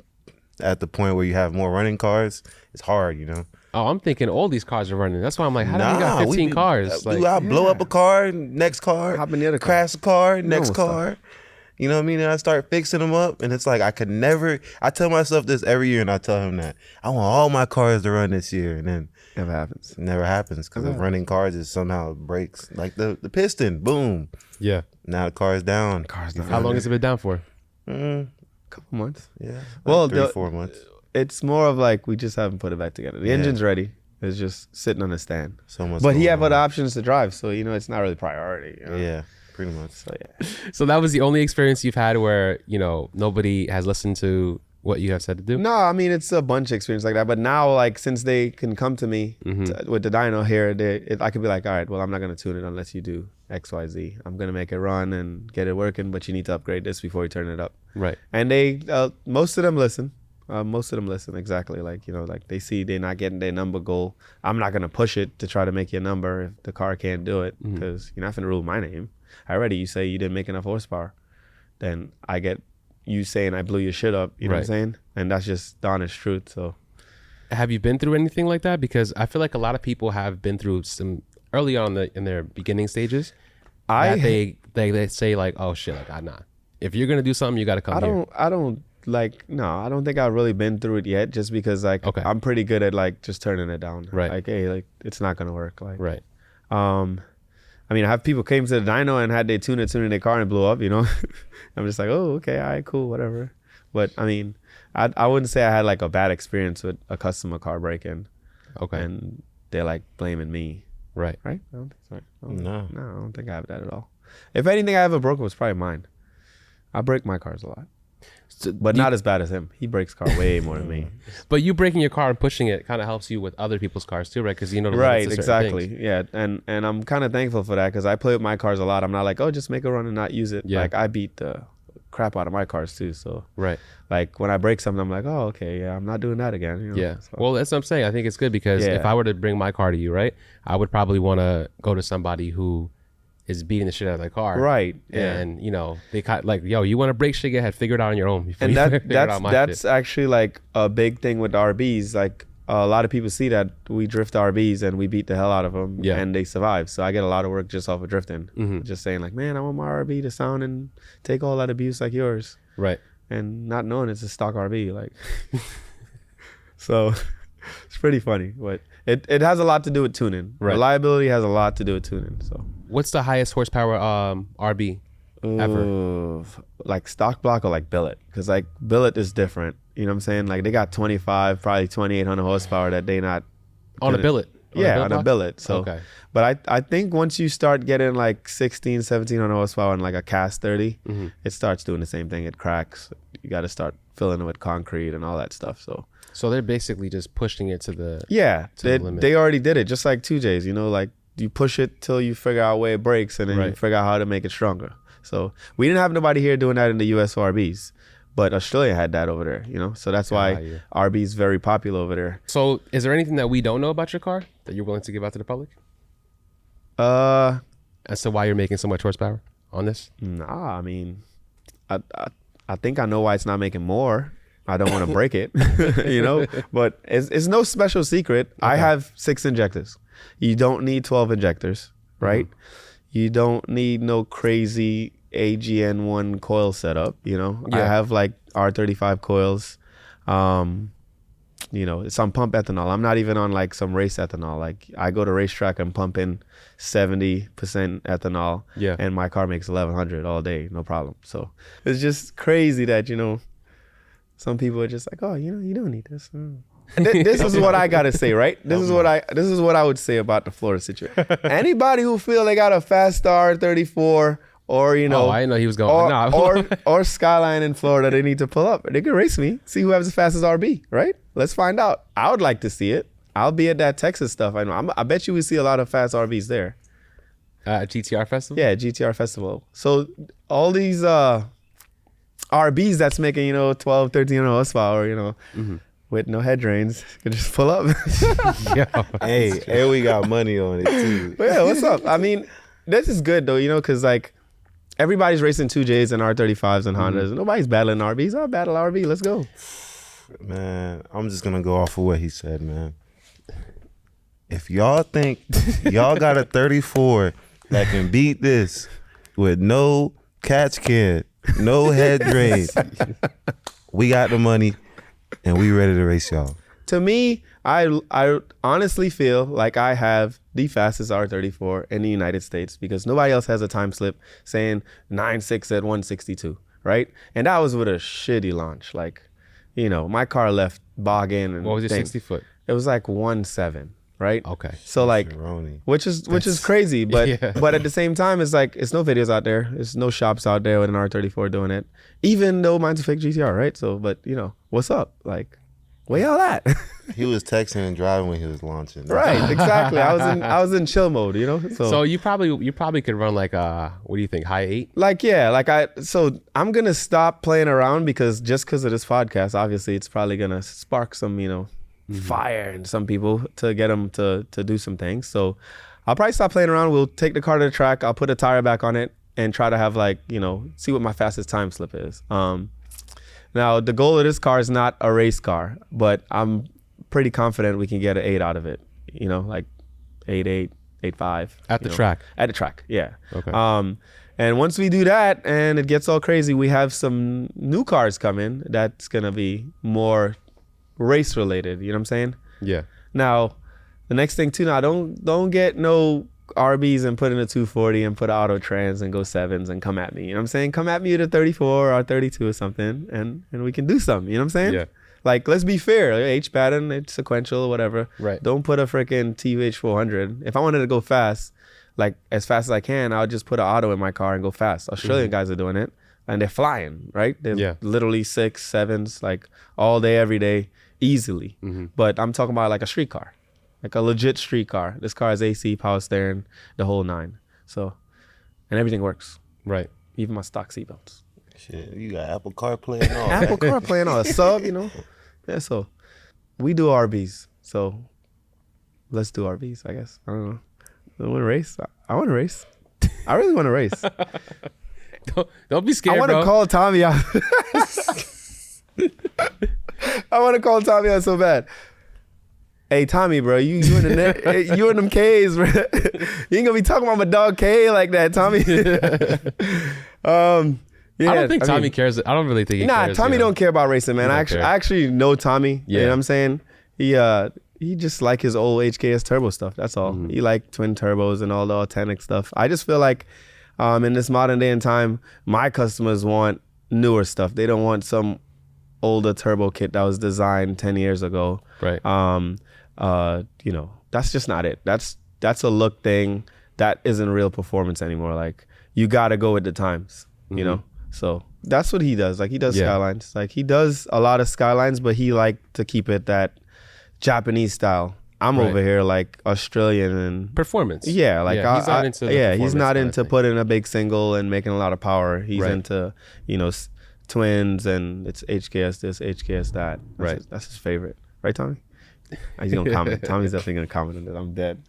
at the point where you have more running cars. It's hard, you know? Oh, I'm thinking all these cars are running. That's why I'm like, how do you got 15 cars? Like, I blow up a car, next car, hop in the other car, crash a car, next car. You know what I mean? And I start fixing them up, and it's like I tell myself this every year, and I tell him that I want all my cars to run this year, and then never happens. It never happens because of running cars is somehow breaks. Like the piston, boom. Yeah. Now the car's down. How long has it been down for? Couple months. Yeah. Well, 3-4 months. It's more of like we just haven't put it back together. The engine's ready. It's just sitting on a stand. So much. But he have other options to drive, so it's not really priority. You know? Yeah, pretty much. So yeah. So that was the only experience you've had where nobody has listened to what you have said to do? No, I mean it's a bunch of experience like that. But now, like since they can come to me with the dyno here, I could be like, all right, well I'm not gonna tune it unless you do X, Y, Z. I'm gonna make it run and get it working, but you need to upgrade this before you turn it up. Right. And they, most of them listen. Exactly. Like like they see they're not getting their number goal. I'm not gonna push it to try to make your number if the car can't do it because you're not gonna rule my name. You say you didn't make enough horsepower, then I get you saying I blew your shit up. You know what I'm saying? And that's just the honest truth. So, have you been through anything like that? Because I feel like a lot of people have been through some early on in their beginning stages. They say like, oh shit, like I'm not. If you're gonna do something, you got to come here. I don't think I've really been through it yet, just because I'm pretty good at like just turning it down. Right. Like, hey, like it's not gonna work. Like, right. I mean, I have people came to the dyno and had they tuning their car and it blew up. I'm just like, oh, okay, all right, cool, whatever. But I mean, I wouldn't say I had like a bad experience with a customer car break-in. Okay. And they're like blaming me. Right. Right. I don't think so. No, I don't think I have that at all. If anything I ever broke was probably mine. I break my cars a lot. But not as bad as him. He breaks car way more than me. But you breaking your car and pushing it kind of helps you with other people's cars too, right? Because the right, exactly. Things. Yeah, and I'm kind of thankful for that because I play with my cars a lot. I'm not like, oh, just make a run and not use it. Yeah. Like I beat the crap out of my cars too. So right, like when I break something, I'm like, oh, okay, yeah, I'm not doing that again. Yeah. So. Well, that's what I'm saying. I think it's good because if I were to bring my car to you, right, I would probably want to go to somebody who is beating the shit out of their car, right? Yeah. And they like, yo, you want to break shit, get figure it out on your own. And that's actually like a big thing with the RBs. Like a lot of people see that we drift RBs and we beat the hell out of them, and they survive. So I get a lot of work just off of drifting, just saying like, man, I want my RB to sound and take all that abuse like yours, right? And not knowing it's a stock RB, like, so it's pretty funny, but it has a lot to do with tuning. Right. Reliability has a lot to do with tuning. So. What's the highest horsepower RB ever? Like stock block or like billet? Because like billet is different. You know what I'm saying? Like they got 25, probably 2,800 horsepower that they not on a billet. On a billet. So, okay. But I think once you start getting like 16, 1,700 horsepower and like a cast 30, it starts doing the same thing. It cracks. You got to start filling it with concrete and all that stuff. So they're basically just pushing it to the the limit. They already did it, just like 2Js. Like. You push it till you figure out where it breaks, and then you figure out how to make it stronger. So we didn't have nobody here doing that in the US RBs, but Australia had that over there, you know? So that's why RB is very popular over there. So is there anything that we don't know about your car that you're willing to give out to the public? As to why you're making so much horsepower on this? Nah, I mean, I think I know why it's not making more. I don't want to break it, you know? But it's no special secret. Okay. I have 6 injectors. You don't need 12 injectors, right? You don't need no crazy AGN1 coil setup, you know? I have like R35 coils. You know, it's on pump ethanol. I'm not even on like some race ethanol. Like I go to racetrack and pump in 70% ethanol, and my car makes 1100 all day, no problem. So it's just crazy that, you know, some people are just like, oh, you know, you don't need this. This is what I gotta say, right? This is what I would say about the Florida situation. Anybody who feel they got a fast R34 or, you know, I didn't know he was going or Skyline in Florida, they need to pull up. They can race me, see who has the fastest RB, right? Let's find out. I would like to see it. I'll be at that Texas stuff. I know. I bet you we see a lot of fast RBs there. GTR festival? Yeah, GTR festival. So all these RBs that's making, you know, 12, 1300 horsepower, you know, with no head drains, can just pull up. Hey, and we got money on it too. But yeah, what's up? I mean, this is good though, you know, because like everybody's racing 2Js and R35s and Hondas. Nobody's battling RBs. I'll battle RB. Let's go. Man, I'm just gonna go off of what he said, man. If y'all think y'all got a 34 that can beat this with no catch can, no head drain, we got the money and we ready to race y'all. To me, I honestly feel like I have the fastest R34 in the United States because nobody else has a time slip saying 9.6 at 162, right? And that was with a shitty launch. Like, you know, my car left bogging. And what was your 60 foot? It was like 1.7, right? Okay. So like, which is crazy, but but at the same time, it's like it's no videos out there. There's no shops out there with an R34 doing it. Even though mine's a fake GTR, right? So, but you know, what's up? Like, where y'all at? He was texting and driving when he was launching. Right, exactly. I was in chill mode, you know. So you probably could run like what do you think, high 8? Like so I'm gonna stop playing around because of this podcast, obviously it's probably gonna spark some, you know, fire in some people to get them to do some things. So I'll probably stop playing around. We'll take the car to the track. I'll put a tire back on it and try to have like, you know, see what my fastest time slip is. Now the goal of this car is not a race car, but I'm pretty confident we can get an 8 out of it. You know, like 8.8, 8.5 at the track. At the track, yeah. Okay. And once we do that and it gets all crazy, we have some new cars coming that's gonna be more race related. You know what I'm saying? Yeah. Now, the next thing too. Now, don't get no RBs and put in a 240 and put auto trans and go 7s and come at me. You know what I'm saying? Come at me with a 34 or 32 or something, and we can do something. You know what I'm saying? Yeah. Like, let's be fair. H pattern, it's sequential, whatever. Right. Don't put a freaking TH400. If I wanted to go fast, like as fast as I can, I'll just put an auto in my car and go fast. Australian guys are doing it, and they're flying, right? They're literally 6, 7s, like all day, every day, easily. But I'm talking about like a street car, like a legit street car. This car has AC, power steering, the whole 9. So, and everything works. Right. Even my stock seatbelts. Shit, you got Apple CarPlay and all. Apple CarPlay and all. A sub, you know. Yeah, so we do RBs. So let's do RBs, I guess. I don't know. I want to race. I want to race. I really want to race. Don't be scared, I want to call Tommy out. I want to call Tommy out so bad. Hey, Tommy, bro, you in the net, you in them K's, bro. You ain't gonna be talking about my dog K like that, Tommy. Yeah, I don't think Tommy cares. I don't really think he cares. Nah, Tommy don't care about racing, man. I actually know Tommy. Yeah. You know what I'm saying? He just like his old HKS turbo stuff. That's all. He like twin turbos and all the authentic stuff. I just feel like in this modern day and time, my customers want newer stuff. They don't want some older turbo kit that was designed 10 years ago. Right. You know, that's just not it. That's a look thing. That isn't real performance anymore. Like, you got to go with the times, you know? So that's what he does. Like, he does Skylines. Like, he does a lot of Skylines, but he like to keep it that Japanese style. I'm over here like Australian and performance. Yeah, like he's not into he's not into putting a big single and making a lot of power. He's into, you know, twins, and it's HKS this, HKS that. That's his favorite, right, Tommy? He's gonna comment. Tommy's definitely gonna comment on it. I'm dead.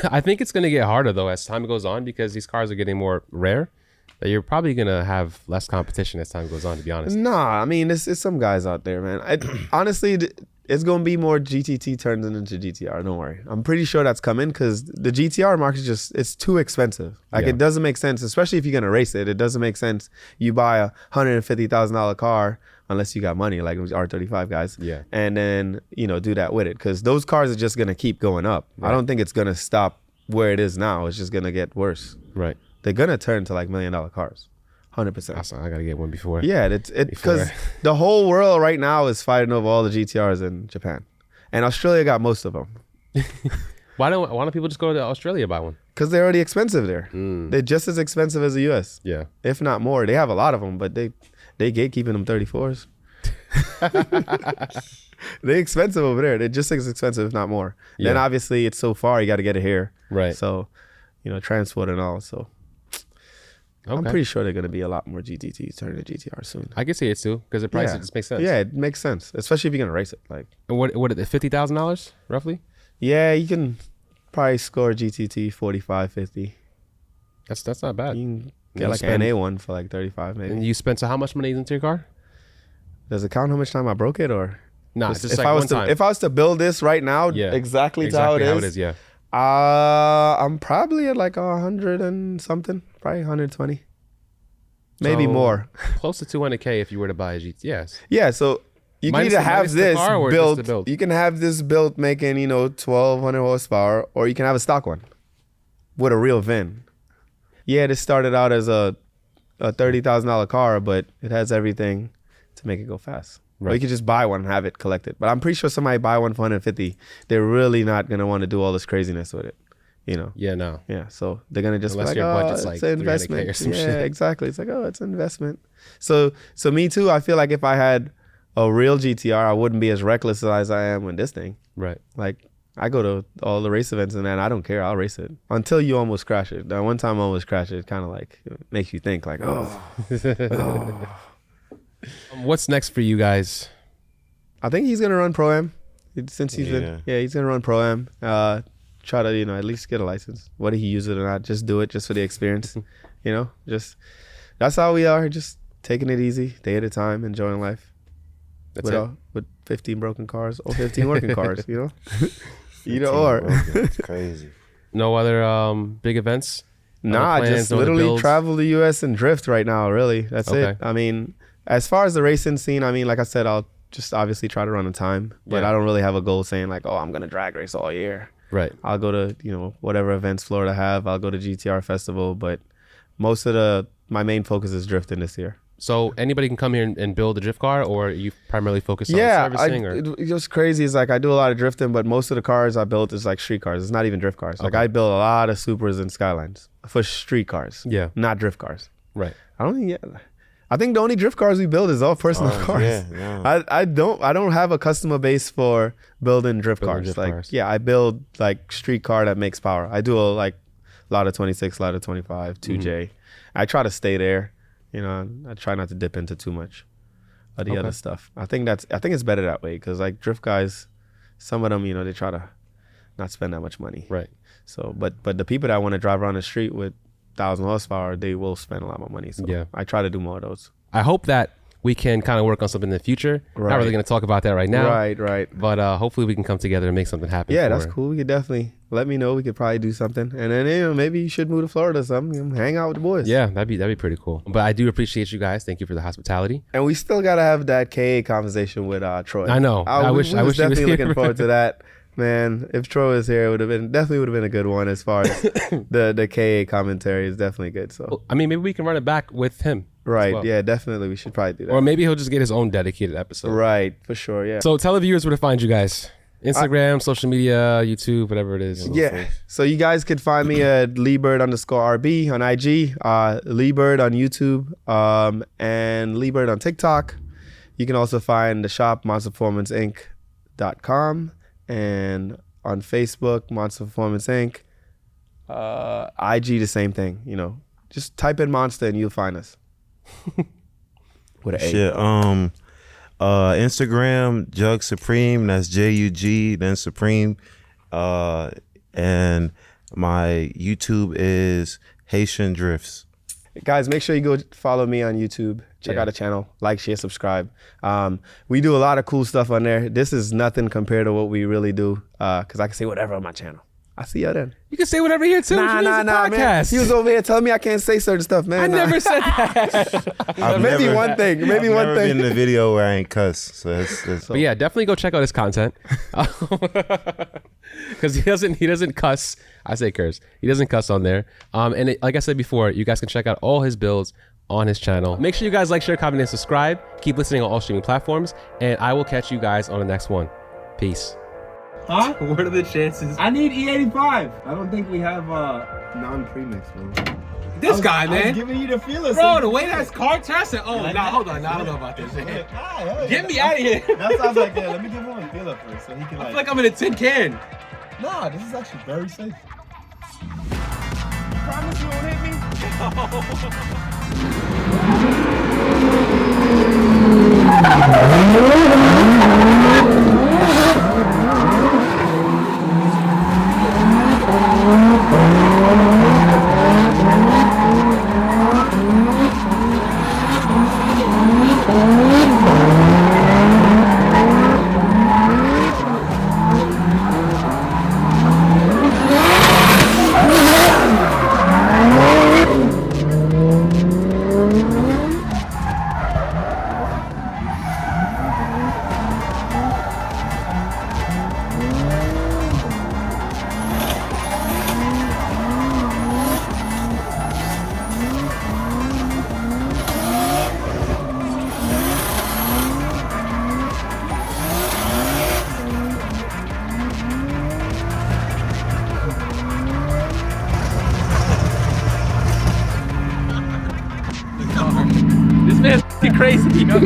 I think it's gonna get harder though as time goes on because these cars are getting more rare. That you're probably gonna have less competition as time goes on. To be honest. Nah, I mean, it's some guys out there, man. Honestly, it's gonna be more GTT turns into GTR. Don't worry. I'm pretty sure that's coming because the GTR market is it's too expensive. Like it doesn't make sense, especially if you're gonna race it. It doesn't make sense. You buy $150,000 car unless you got money, like R35 guys. Yeah. And then do that with it because those cars are just gonna keep going up. Right. I don't think it's gonna stop where it is now. It's just gonna get worse. Right. They're gonna turn to like $1 million cars. 100%. I gotta get one before. Yeah, it's because the whole world right now is fighting over all the GTRs in Japan, and Australia got most of them. Why don't people just go to Australia and buy one? Because they're already expensive there. They're just as expensive as the US. Yeah, if not more. They have a lot of them, but they gatekeeping them 34s. They're expensive over there. They're just as expensive, if not more. Yeah. Then obviously it's so far, you got to get it here. Right. So, transport and all. So. Okay. I'm pretty sure they're going to be a lot more GTTs turning to GTR soon. I can see it too because the price just makes sense. Yeah, it makes sense, especially if you're going to race it. Like, and what $50,000 roughly? Yeah, you can probably score GTT 45, 50. That's not bad. You can get like an NA one for like 35 maybe. And you spent how much money into your car? Does it count how much time I broke it or? No, it's just like one time. If I was to build this right now, exactly how it is, yeah. I'm probably at like 100 and something, probably 120, maybe more. Close to 200K if you were to buy a GT. Yes. Yeah, so you can either have this built. You can have this built making 1,200 horsepower, or you can have a stock one with a real VIN. Yeah, this started out as a $30,000 car, but it has everything to make it go fast. Right. Or you could just buy one and have it collected. But I'm pretty sure somebody buy one for 150, they're really not gonna want to do all this craziness with it. Yeah, no. Yeah, so they're gonna just unless be like, your budget's like it's an investment. Or some shit. Exactly. It's like, it's an investment. So me too. I feel like if I had a real GTR, I wouldn't be as reckless as I am with this thing. Right. Like I go to all the race events and then I don't care. I'll race it until you almost crash it. That one time I almost crashed it, kind of like makes you think like, What's next for you guys? I think he's gonna run Pro-Am. Since he's he's gonna run Pro-Am. Try to at least get a license. Whether he uses it or not, just do it just for the experience. Just that's how we are. Just taking it easy, day at a time, enjoying life. That's it. With 15 broken cars or 15 working cars. Either or. It's crazy. No other big events. Nah, just literally travel the U.S. and drift right now. Really, that's it. I mean, as far as the racing scene, I mean, like I said, I'll just obviously try to run a time, but I don't really have a goal saying like, I'm gonna drag race all year. Right. I'll go to whatever events Florida have. I'll go to GTR Festival, but most of my main focus is drifting this year. So anybody can come here and build a drift car, or you primarily focus on servicing? What's crazy is like I do a lot of drifting, but most of the cars I built is like street cars. It's not even drift cars. Like I build a lot of Supers and Skylines for street cars. Yeah. Not drift cars. Right. I think the only drift cars we build is all personal cars. Yeah. I don't have a customer base for building drift cars. I build like street car that makes power. I do a lot of 26, a lot of 25, 2J. I try to stay there. I try not to dip into too much of the other stuff. I think it's better that way because like drift guys, some of them, they try to not spend that much money. Right. So, but the people that want to drive around the street with 1,000 horsepower, they will spend a lot more money. So I try to do more of those. I hope that we can kind of work on something in the future. Right. Not really going to talk about that right now. Right. But hopefully we can come together and make something happen. Yeah, that's cool. We could definitely let me know. We could probably do something. And then maybe you should move to Florida or something. Hang out with the boys. Yeah, that'd be pretty cool. But I do appreciate you guys. Thank you for the hospitality. And we still got to have that KA conversation with Troy. I know. I wish he was definitely looking forward to that. Man, if Troy was here, it would have been a good one as far as the KA commentary is definitely good. So well, I mean, maybe we can run it back with him. Right. Well. Yeah, definitely. We should probably do that. Or maybe he'll just get his own dedicated episode. Right. For sure. Yeah. So tell the viewers where to find you guys. Instagram, social media, YouTube, whatever it is. Yeah. So you guys could find me at LeeBirdRB on IG, LeeBird on YouTube, and LeeBird on TikTok. You can also find the shop, MonstaPerformanceInc.com, and on Facebook, Monsta Performance Inc. IG, the same thing. Just type in Monsta and you'll find us. with an A. Shit. Instagram Jug Supreme. That's JUG then Supreme. And my YouTube is Haitian Drifts. Guys, make sure you go follow me on YouTube. Check out the channel, like, share, subscribe. We do a lot of cool stuff on there. This is nothing compared to what we really do, because I can say whatever on my channel. I see y'all then. You can say whatever here too. Nah, man. He was over here telling me I can't say certain stuff, man. I never said that. Maybe one thing. I've never been in the video where I ain't cuss. So but yeah, definitely go check out his content. Because he doesn't cuss. I say curse. He doesn't cuss on there. And like I said before, you guys can check out all his builds on his channel. Make sure you guys like, share, comment, and subscribe. Keep listening on all streaming platforms, and I will catch you guys on the next one. Peace. Huh? What are the chances? I need E85. I don't think we have non-premix, bro. This guy, man. I was giving you the feeler. Bro, the way that's car testing. Oh, nah, hold on. Nah, I don't know about this. Get me out of here. That sounds like, yeah, let me give him a feeler first so he can I feel like I'm in a tin can. Nah, this is actually very safe. You promise you won't hit This man's crazy, yo.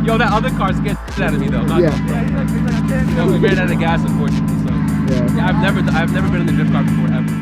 Yo, that other car scared the shit out of me though. Yeah. We ran out of gas, unfortunately. So yeah, I've never been in the drift car before ever.